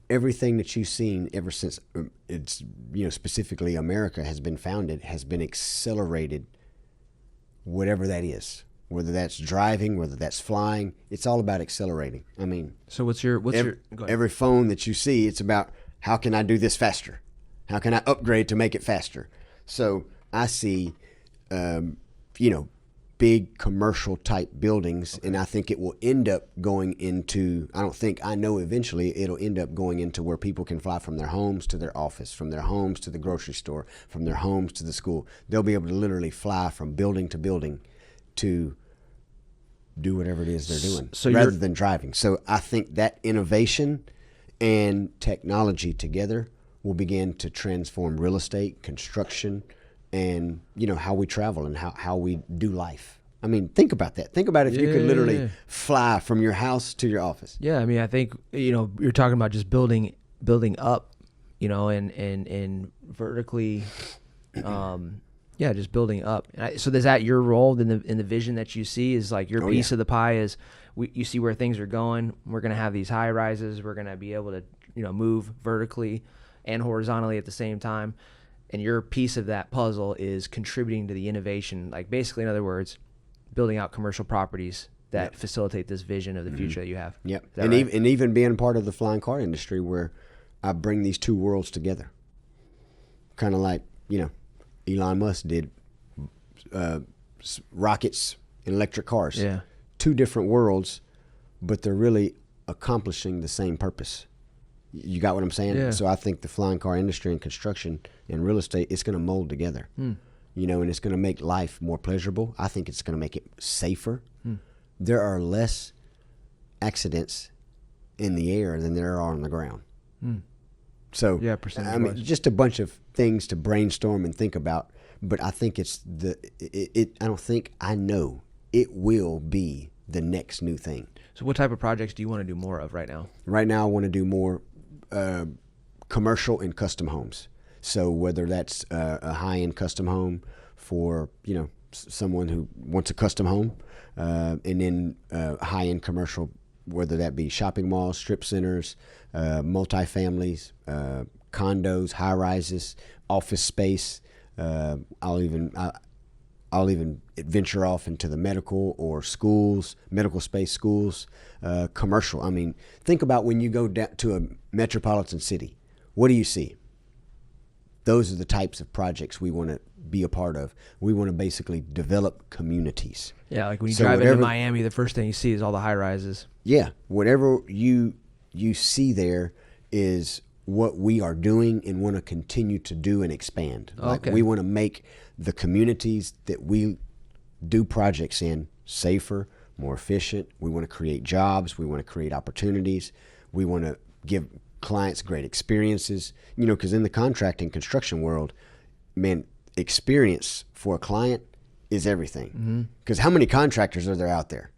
everything that you've seen ever since it's, specifically America has been founded, has been accelerated, whatever that is. Whether that's driving, whether that's flying, it's all about accelerating. I mean, so what's your go ahead. Every phone that you see, it's about how can I do this faster? How can I upgrade to make it faster? So I see, big commercial type buildings, and I think it will end up going into, I know eventually it'll end up going into where people can fly from their homes to their office, from their homes to the grocery store, from their homes to the school. They'll be able to literally fly from building to building to do whatever it is they're doing, rather than driving. So I think that innovation and technology together will begin to transform real estate, construction, and how we travel and how we do life. I mean, think about that. Think about if you could literally fly from your house to your office. Yeah, I mean, I think you're talking about just building up, and vertically, just building up. So is that your role in the vision that you see? Is like your piece of the pie is you see where things are going. We're going to have these high rises. We're going to be able to move vertically and horizontally at the same time. And your piece of that puzzle is contributing to the innovation. Like basically, in other words, building out commercial properties that facilitate this vision of the future that you have. Yep. And right? even being part of the flying car industry, where I bring these two worlds together, kind of like Elon Musk did rockets and electric cars. Yeah. Two different worlds, but they're really accomplishing the same purpose. You got what I'm saying? Yeah. So I think the flying car industry and construction and real estate, it's going to mold together. And it's going to make life more pleasurable. I think it's going to make it safer. There are less accidents in the air than there are on the ground. So Yeah, percentage I mean, wise. just a bunch of things to brainstorm and think about. But I think I know it will be the next new thing. So what type of projects do you want to do more of right now? Right now, I want to do more commercial and custom homes. So whether that's a high-end custom home for, someone who wants a custom home, and then high-end commercial, whether that be shopping malls, strip centers, multifamilies, condos, high-rises, office space. I'll even venture off into the medical or schools, medical space schools, commercial. I mean, think about when you go down to a metropolitan city. What do you see? Those are the types of projects we want to be a part of. We want to basically develop communities. Yeah, like when you So drive into whatever- Miami, the first thing you see is all the high rises. Yeah, whatever you see is what we are doing and want to continue to do and expand. Like Okay. we want to make the communities that we do projects in safer, more efficient. We want to create jobs. We want to create opportunities. We want to give clients great experiences. Because in the contracting construction world, man, experience for a client is everything. Because how many contractors are there out there?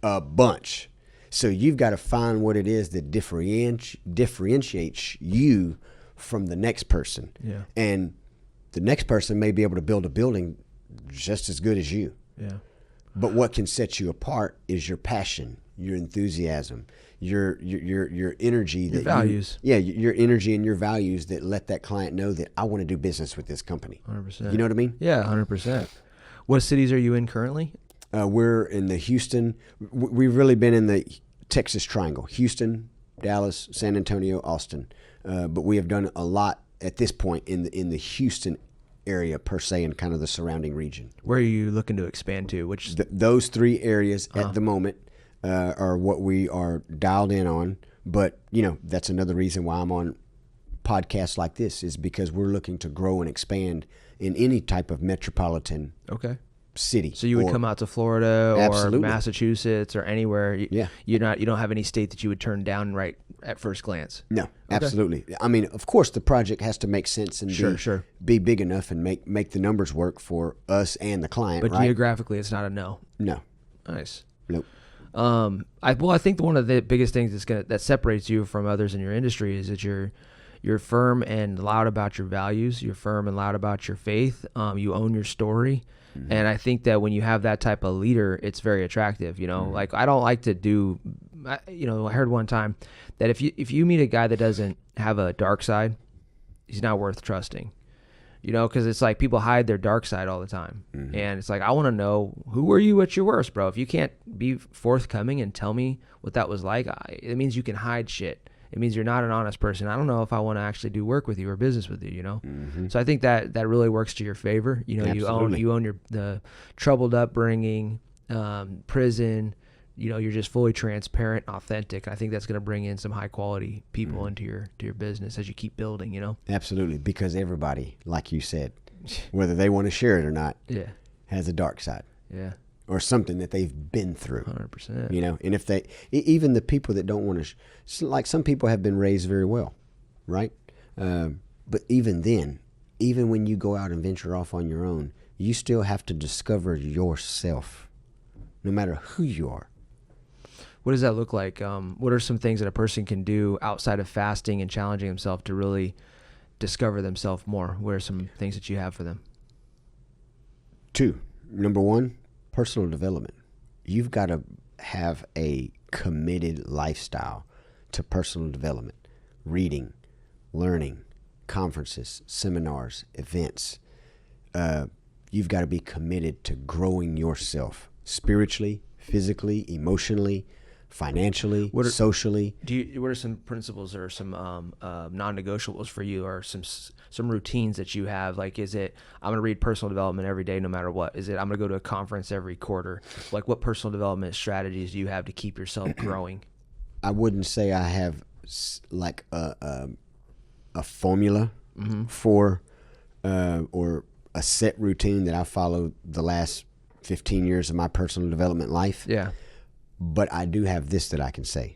A bunch. So you've got to find what it is that differentiates you from the next person. Yeah. And the next person may be able to build a building just as good as you. Yeah. But what can set you apart is your passion, your enthusiasm, your energy, Your values. Your energy and your values that let that client know that I want to do business with this company. 100%. You know what I mean? Yeah, 100%. What cities are you in currently? We're in the Houston. We've really been in the Texas Triangle: Houston, Dallas, San Antonio, Austin. But we have done a lot at this point in the Houston area per se, and kind of the surrounding region. Where are you looking to expand to? Which Those three areas at the moment are what we are dialed in on. But that's another reason why I'm on podcasts like this, is because we're looking to grow and expand in any type of metropolitan okay. city. So you would come out to Florida or Absolutely. Massachusetts or anywhere. Yeah. You don't have any state that you would turn down right at first glance. No, absolutely. I mean, of course, the project has to make sense and Sure. be big enough and make the numbers work for us and the client. But right? geographically, it's not a no. No, Nice. nope. I think one of the biggest things that separates you from others in your industry is that you're firm and loud about your values. You're firm and loud about your faith. You own your story. Mm-hmm. And I think that when you have that type of leader, it's very attractive. Mm-hmm. Like I don't like to do. I heard one time that if you meet a guy that doesn't have a dark side, he's not worth trusting. Because it's like people hide their dark side all the time. Mm-hmm. And it's like, I want to know, who were you at your worst, bro? If you can't be forthcoming and tell me what that was like, it means you can hide shit. It means you're not an honest person. I don't know if I want to actually do work with you or business with you, Mm-hmm. So I think that really works to your favor. Absolutely. You own the troubled upbringing, prison. You're just fully transparent, authentic. I think that's going to bring in some high quality people into your business as you keep building. Absolutely, because everybody, like you said, whether they want to share it or not, has a dark side. Yeah. Or something that they've been through. 100%. And if they, even the people that don't want to, like some people have been raised very well, right? But even then, even when you go out and venture off on your own, you still have to discover yourself, no matter who you are. What does that look like? What are some things that a person can do outside of fasting and challenging himself to really discover themselves more? What are some things that you have for them? 2, number 1, personal development. You've got to have a committed lifestyle to personal development, reading, learning, conferences, seminars, events. You've got to be committed to growing yourself spiritually, physically, emotionally, financially, socially. What are some principles or some non-negotiables for you, or some routines that you have? Like, is it, I'm going to read personal development every day no matter what? Is it, I'm going to go to a conference every quarter? Like, what personal development strategies do you have to keep yourself growing? I wouldn't say I have like a formula for or a set routine that I follow the last 15 years of my personal development life. Yeah. But I do have this that I can say.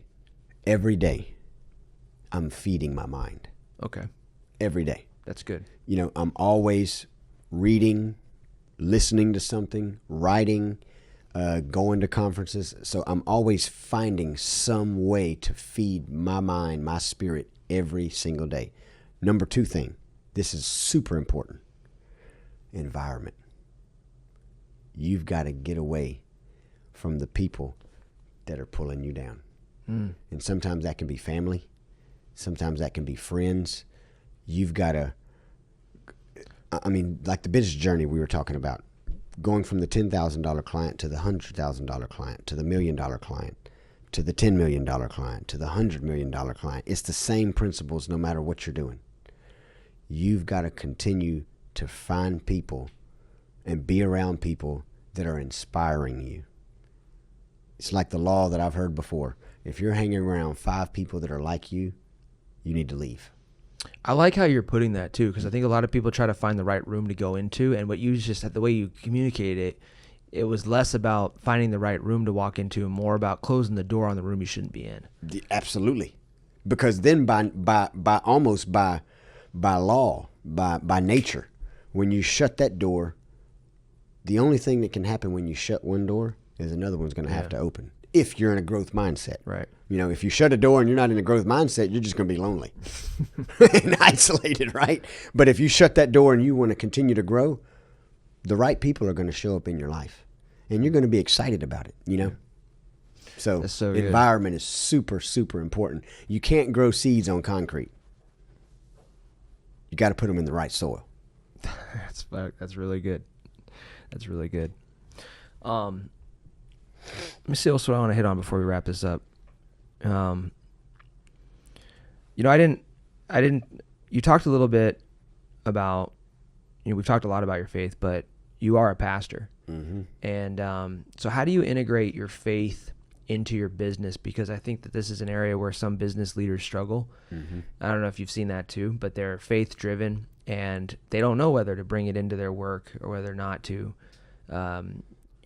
Every day, I'm feeding my mind. Okay. every day. That's good. You know, I'm always reading, listening to something, writing, going to conferences. So I'm always finding some way to feed my mind, my spirit every single day. Number 2 thing, this is super important. Environment. You've got to get away from the people that are pulling you down. And sometimes that can be family. Sometimes that can be friends. You've got to, I mean, like the business journey we were talking about, going from the $10,000 client to the $100,000 client to the $1 million client to the $10 million client to the $100 million client. It's the same principles no matter what you're doing. You've got to continue to find people and be around people that are inspiring you. It's like the law that I've heard before. If you're hanging around 5 people that are like you, you need to leave. I like how you're putting that too, because I think a lot of people try to find the right room to go into, and what you just, the way you communicated it, it was less about finding the right room to walk into and more about closing the door on the room you shouldn't be in. Absolutely. Because then by law, by nature, when you shut that door, the only thing that can happen when you shut one door is another one's going to have to open. If you're in a growth mindset. Right. You know, if you shut a door and you're not in a growth mindset, you're just going to be lonely and isolated, right? But if you shut that door and you want to continue to grow, the right people are going to show up in your life. And you're going to be excited about it, you know? So environment is super, super important. You can't grow seeds on concrete. You got to put them in the right soil. That's really good. That's really good. Let me see what I want to hit on before we wrap this up. You know, I didn't, you talked a little bit about, you know, we've talked a lot about your faith, but you are a pastor. Mm-hmm. And so how do you integrate your faith into your business? Because I think that this is an area where some business leaders struggle. Mm-hmm. I don't know if you've seen that too, but they're faith driven and they don't know whether to bring it into their work or whether not to.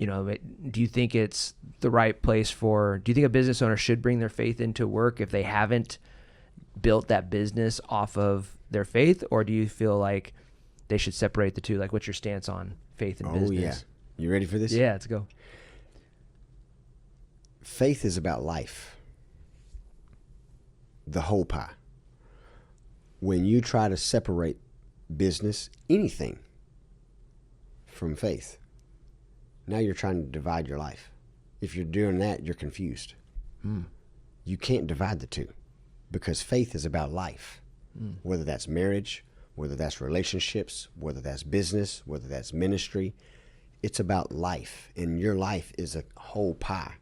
You know, do you think it's the right place do you think a business owner should bring their faith into work if they haven't built that business off of their faith? Or do you feel like they should separate the two? Like, what's your stance on faith and business? Oh, yeah. You ready for this? Yeah, let's go. Faith is about life. The whole pie. When you try to separate business, anything, from faith, now you're trying to divide your life. If you're doing that, you're confused. You can't divide the two because faith is about life, whether that's marriage, whether that's relationships, whether that's business, whether that's ministry. It's about life, and your life is a whole pie.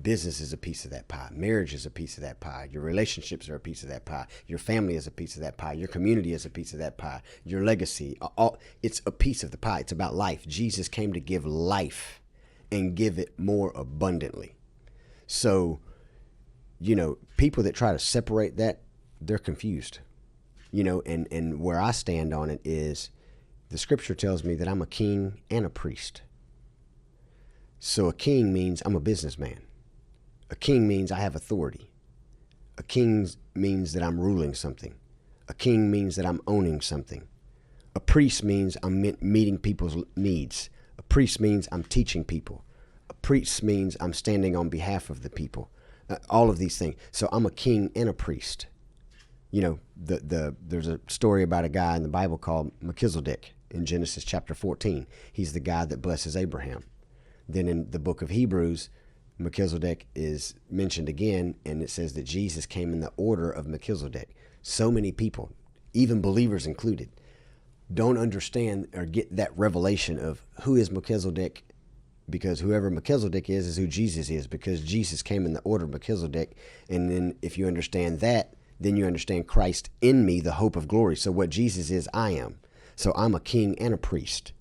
Business is a piece of that pie. Marriage is a piece of that pie. Your relationships are a piece of that pie. Your family is a piece of that pie. Your community is a piece of that pie. Your legacy, it's a piece of the pie. It's about life. Jesus came to give life and give it more abundantly. So, you know, people that try to separate that, they're confused. You know, and where I stand on it is the scripture tells me that I'm a king and a priest. So a king means I'm a businessman. A king means I have authority. A king means that I'm ruling something. A king means that I'm owning something. A priest means I'm meeting people's needs. A priest means I'm teaching people. A priest means I'm standing on behalf of the people. All of these things. So I'm a king and a priest. You know, there's a story about a guy in the Bible called Melchizedek in Genesis chapter 14. He's the guy that blesses Abraham. Then in the book of Hebrews, Melchizedek is mentioned again, and it says that Jesus came in the order of Melchizedek. So many people, even believers included, don't understand or get that revelation of who is Melchizedek, because whoever Melchizedek is who Jesus is, because Jesus came in the order of Melchizedek. And then if you understand that, then you understand Christ in me, the hope of glory. So what Jesus is, I am. So I'm a king and a priest.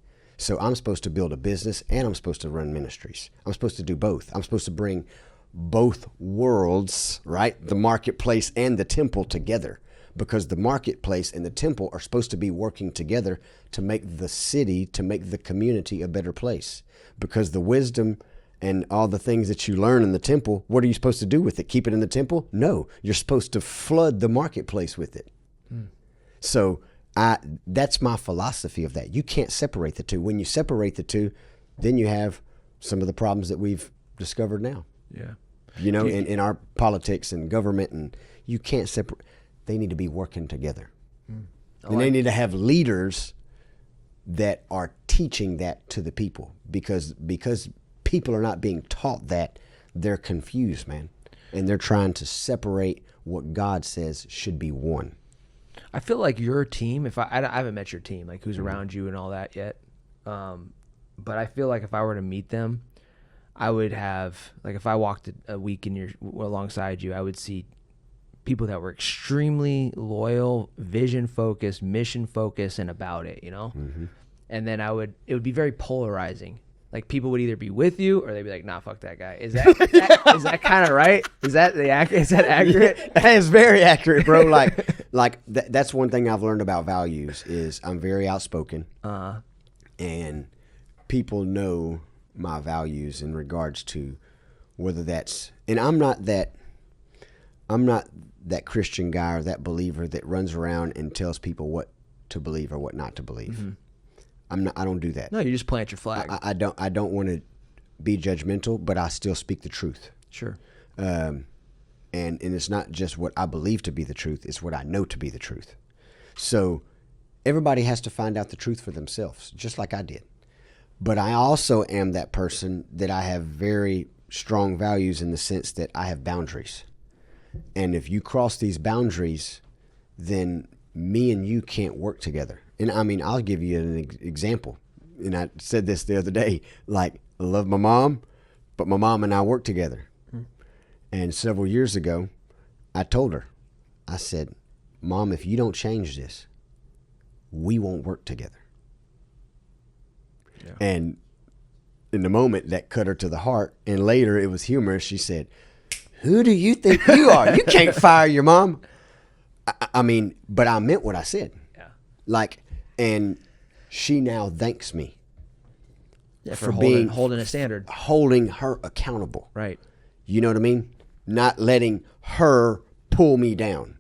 So I'm supposed to build a business and I'm supposed to run ministries. I'm supposed to do both. I'm supposed to bring both worlds, right? The marketplace and the temple together, because the marketplace and the temple are supposed to be working together to make the city, to make the community a better place. Because the wisdom and all the things that you learn in the temple, what are you supposed to do with it? Keep it in the temple? No, you're supposed to flood the marketplace with it. So that's my philosophy of that. You can't separate the two. When you separate the two, then you have some of the problems that we've discovered now. Yeah. You know, in our politics and government, and you can't separate. They need to be working together. And they need to have leaders that are teaching that to the people, because people are not being taught that. They're confused, man. And they're trying to separate what God says should be one. I feel like your team, if I haven't met your team, like who's around you and all that yet. But I feel like if I were to meet them, I would have, like if I walked a week alongside you, I would see people that were extremely loyal, vision focused, mission focused, and about it, you know? Mm-hmm. And then it would be very polarizing. Like people would either be with you or they'd be like, nah, fuck that guy. Is that kind of right? Is that accurate? Yeah, that is very accurate, bro. That's one thing I've learned about values is I'm very outspoken. And people know my values in regards to whether that's, and I'm not that Christian guy or that believer that runs around and tells people what to believe or what not to believe. Mm-hmm. I don't do that. No, you just plant your flag. I don't want to be judgmental, but I still speak the truth. Sure. And it's not just what I believe to be the truth, it's what I know to be the truth. So everybody has to find out the truth for themselves, just like I did. But I also am that person that I have very strong values in the sense that I have boundaries. And if you cross these boundaries, then me and you can't work together. And I mean, I'll give you an example. And I said this the other day, like, I love my mom, but my mom and I work together. And several years ago, I told her, I said, Mom, if you don't change this, we won't work together. Yeah. And in the moment, that cut her to the heart. And later, it was humorous. She said, who do you think you are? You can't fire your mom. I mean, but I meant what I said. Yeah. And she now thanks me. Yeah, for holding a standard. Holding her accountable. Right. You know what I mean? Not letting her pull me down,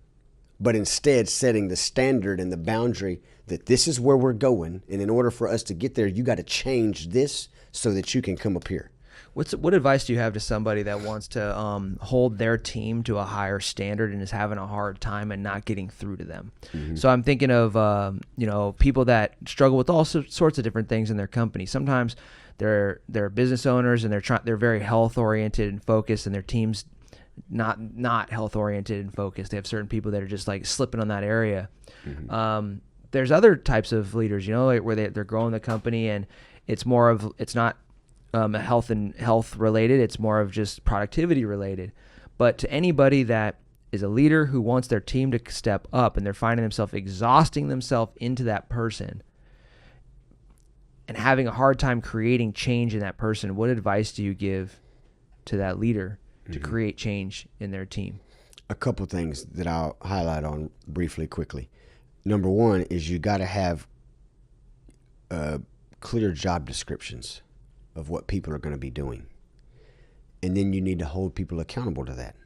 but instead setting the standard and the boundary that this is where we're going. And in order for us to get there, you got to change this so that you can come up here. What advice do you have to somebody that wants to hold their team to a higher standard and is having a hard time and not getting through to them? Mm-hmm. So I'm thinking of people that struggle with all sorts of different things in their company. Sometimes they're business owners and they're very health oriented and focused, and their team's not health oriented and focused. They have certain people that are just like slipping on that area. Mm-hmm. There's other types of leaders, like where they're growing the company and it's not health related. It's more of just productivity related. But to anybody that is a leader who wants their team to step up and they're finding themselves exhausting themselves into that person and having a hard time creating change in that person, what advice do you give to that leader to create change in their team? A couple things that I'll highlight on briefly, quickly. Number one is you got to have clear job descriptions of what people are going to be doing. And then you need to hold people accountable to that.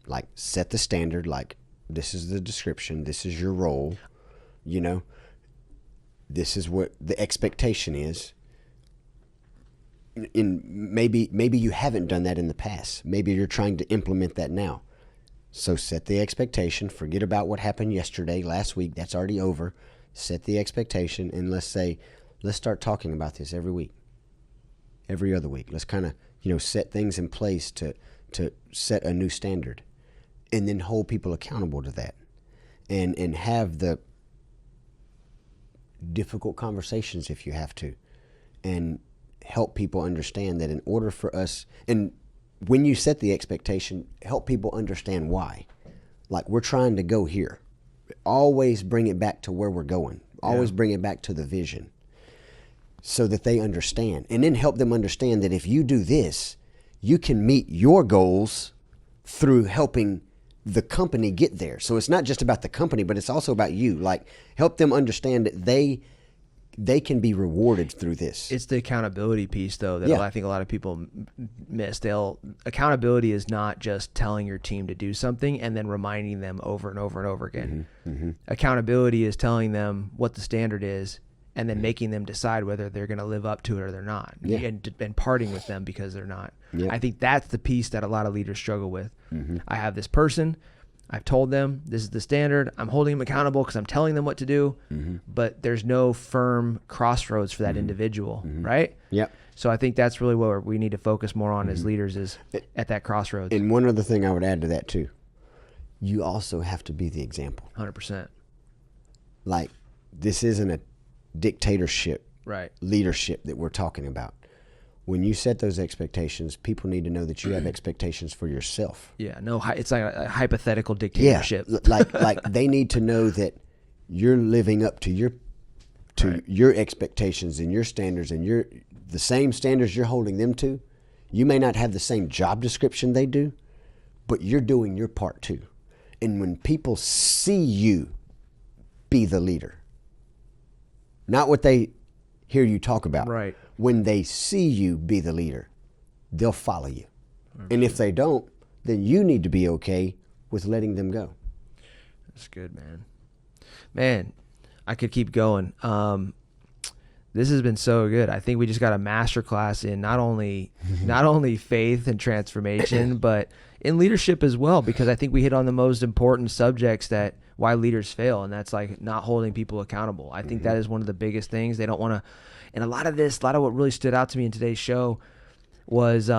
Like set the standard, like this is the description, this is your role, this is what the expectation is. And maybe you haven't done that in the past. Maybe you're trying to implement that now. So set the expectation, forget about what happened yesterday, last week, that's already over. Set the expectation and let's start talking about this every week. Every other week. Let's kind of, set things in place to set a new standard and then hold people accountable to that and have the difficult conversations if you have to, and help people understand that in order for us, and when you set the expectation, help people understand why. Like we're trying to go here. Always bring it back to where we're going. Always bring it back to the vision, so that they understand, and then help them understand that if you do this, you can meet your goals through helping the company get there. So it's not just about the company, but it's also about you. Like help them understand that they they can be rewarded through this. It's the accountability piece, though, that Yeah. I think a lot of people miss. Accountability is not just telling your team to do something and then reminding them over and over and over again. Accountability is telling them what the standard is and then making them decide whether they're going to live up to it or they're not, and parting with them because they're not. Yeah. I think that's the piece that a lot of leaders struggle with. I have this person. I've told them this is the standard. I'm holding them accountable because I'm telling them what to do, but there's no firm crossroads for that individual, right? Yep. So I think that's really what we need to focus more on as leaders is at that crossroads. And one other thing I would add to that too, you also have to be the example. 100%. Like, this isn't a dictatorship, Right. leadership that we're talking about. When you set those expectations, people need to know that you have expectations for yourself. Yeah. No, it's like a hypothetical dictatorship. Yeah, like they need to know that you're living up to your expectations and your standards and the same standards you're holding them to. You may not have the same job description they do, but you're doing your part too. And when people see you be the leader, not what they hear you talk about. Right. When they see you be the leader, they'll follow you. And if they don't, then you need to be okay with letting them go. That's good, man. Man, I could keep going. This has been so good. I think we just got a masterclass in not only faith and transformation, but in leadership as well, because I think we hit on the most important subjects that why leaders fail, and that's like not holding people accountable. I think that is one of the biggest things. They don't want to, and a lot of what really stood out to me in today's show was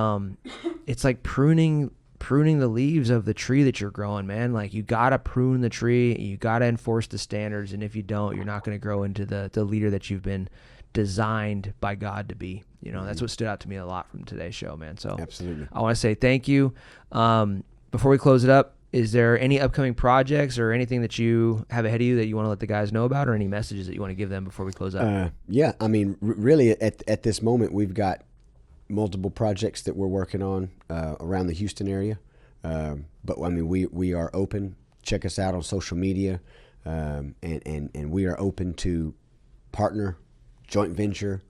it's like pruning the leaves of the tree that you're growing, man. Like, you got to prune the tree, you got to enforce the standards, and if you don't, you're not going to grow into the leader that you've been designed by God to be. You know, that's what stood out to me a lot from today's show, man. So Absolutely. I want to say thank you. Before we close it up, is there any upcoming projects or anything that you have ahead of you that you want to let the guys know about, or any messages that you want to give them before we close up? Yeah, I mean, really, at this moment, we've got multiple projects that we're working on around the Houston area. But I mean, we are open. Check us out on social media, and we are open to partner, joint venture,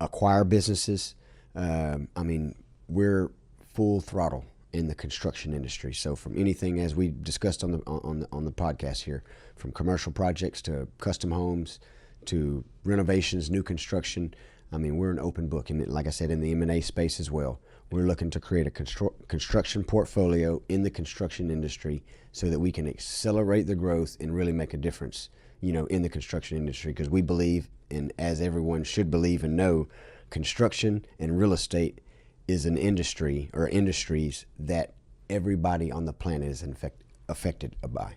acquire businesses. I mean, we're full throttle in the construction industry. So from anything, as we discussed on the podcast here, from commercial projects to custom homes to renovations, new construction, I mean, we're an open book. And like I said, in the M&A space as well, we're looking to create a construction portfolio in the construction industry so that we can accelerate the growth and really make a difference, you know, in the construction industry. Because we believe, and as everyone should believe and know, construction and real estate is an industry or industries that everybody on the planet is affected by.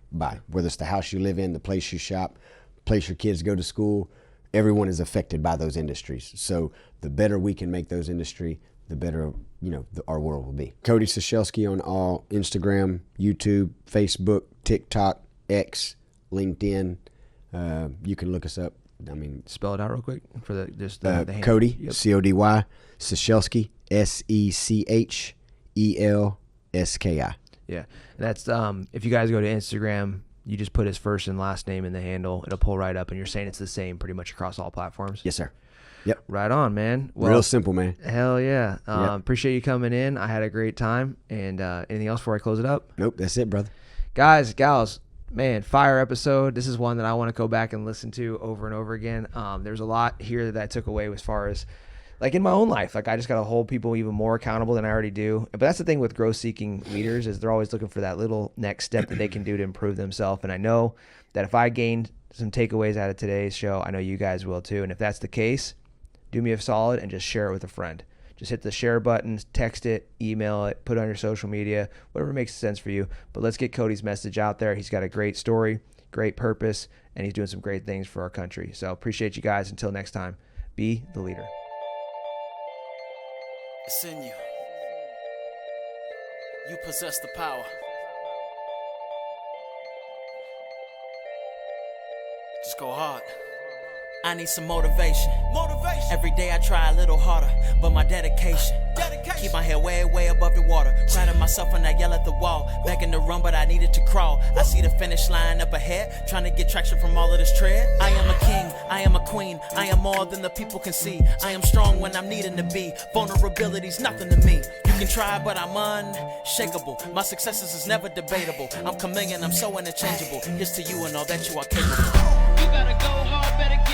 Whether it's the house you live in, the place you shop, place your kids go to school, everyone is affected by those industries. So the better we can make those industry, the better, you know, our world will be. Cody Sechelski on all Instagram, YouTube, Facebook, TikTok, X, LinkedIn. You can look us up. I mean, Spell it out real quick for the hand. Cody, Yep. Cody, Sechelski, Sechelski. Yeah, that's if you guys go to Instagram, you just put his first and last name in the handle. It'll pull right up, and you're saying it's the same pretty much across all platforms. Yes, sir. Yep. Right on, man. Well, Real simple, man. Hell yeah. Yep. Appreciate you coming in. I had a great time. And anything else before I close it up? Nope, that's it, brother. Guys, gals, man, fire episode. This is one that I want to go back and listen to over and over again. There's a lot here that I took away as far as, like, in my own life. Like, I just got to hold people even more accountable than I already do. But that's the thing with growth-seeking leaders, is they're always looking for that little next step that they can do to improve themselves. And I know that if I gained some takeaways out of today's show, I know you guys will too. And if that's the case, do me a solid and just share it with a friend. Just hit the share button, text it, email it, put it on your social media, whatever makes sense for you. But let's get Cody's message out there. He's got a great story, great purpose, and he's doing some great things for our country. So appreciate you guys. Until next time, be the leader. It's in you. You possess the power. Just go hard. I need some motivation. Every day I try a little harder, but my dedication Keep my head way, way above the water. Crowded myself when I yell at the wall. Begging to run, but I needed to crawl. I see the finish line up ahead, trying to get traction from all of this tread. I am a king, I am a queen, I am more than the people can see. I am strong when I'm needing to be. Vulnerability's nothing to me. You can try, but I'm unshakable. My successes is never debatable. I'm chameleon, I'm so interchangeable. Here's to you and all that you are capable. You gotta go hard, better get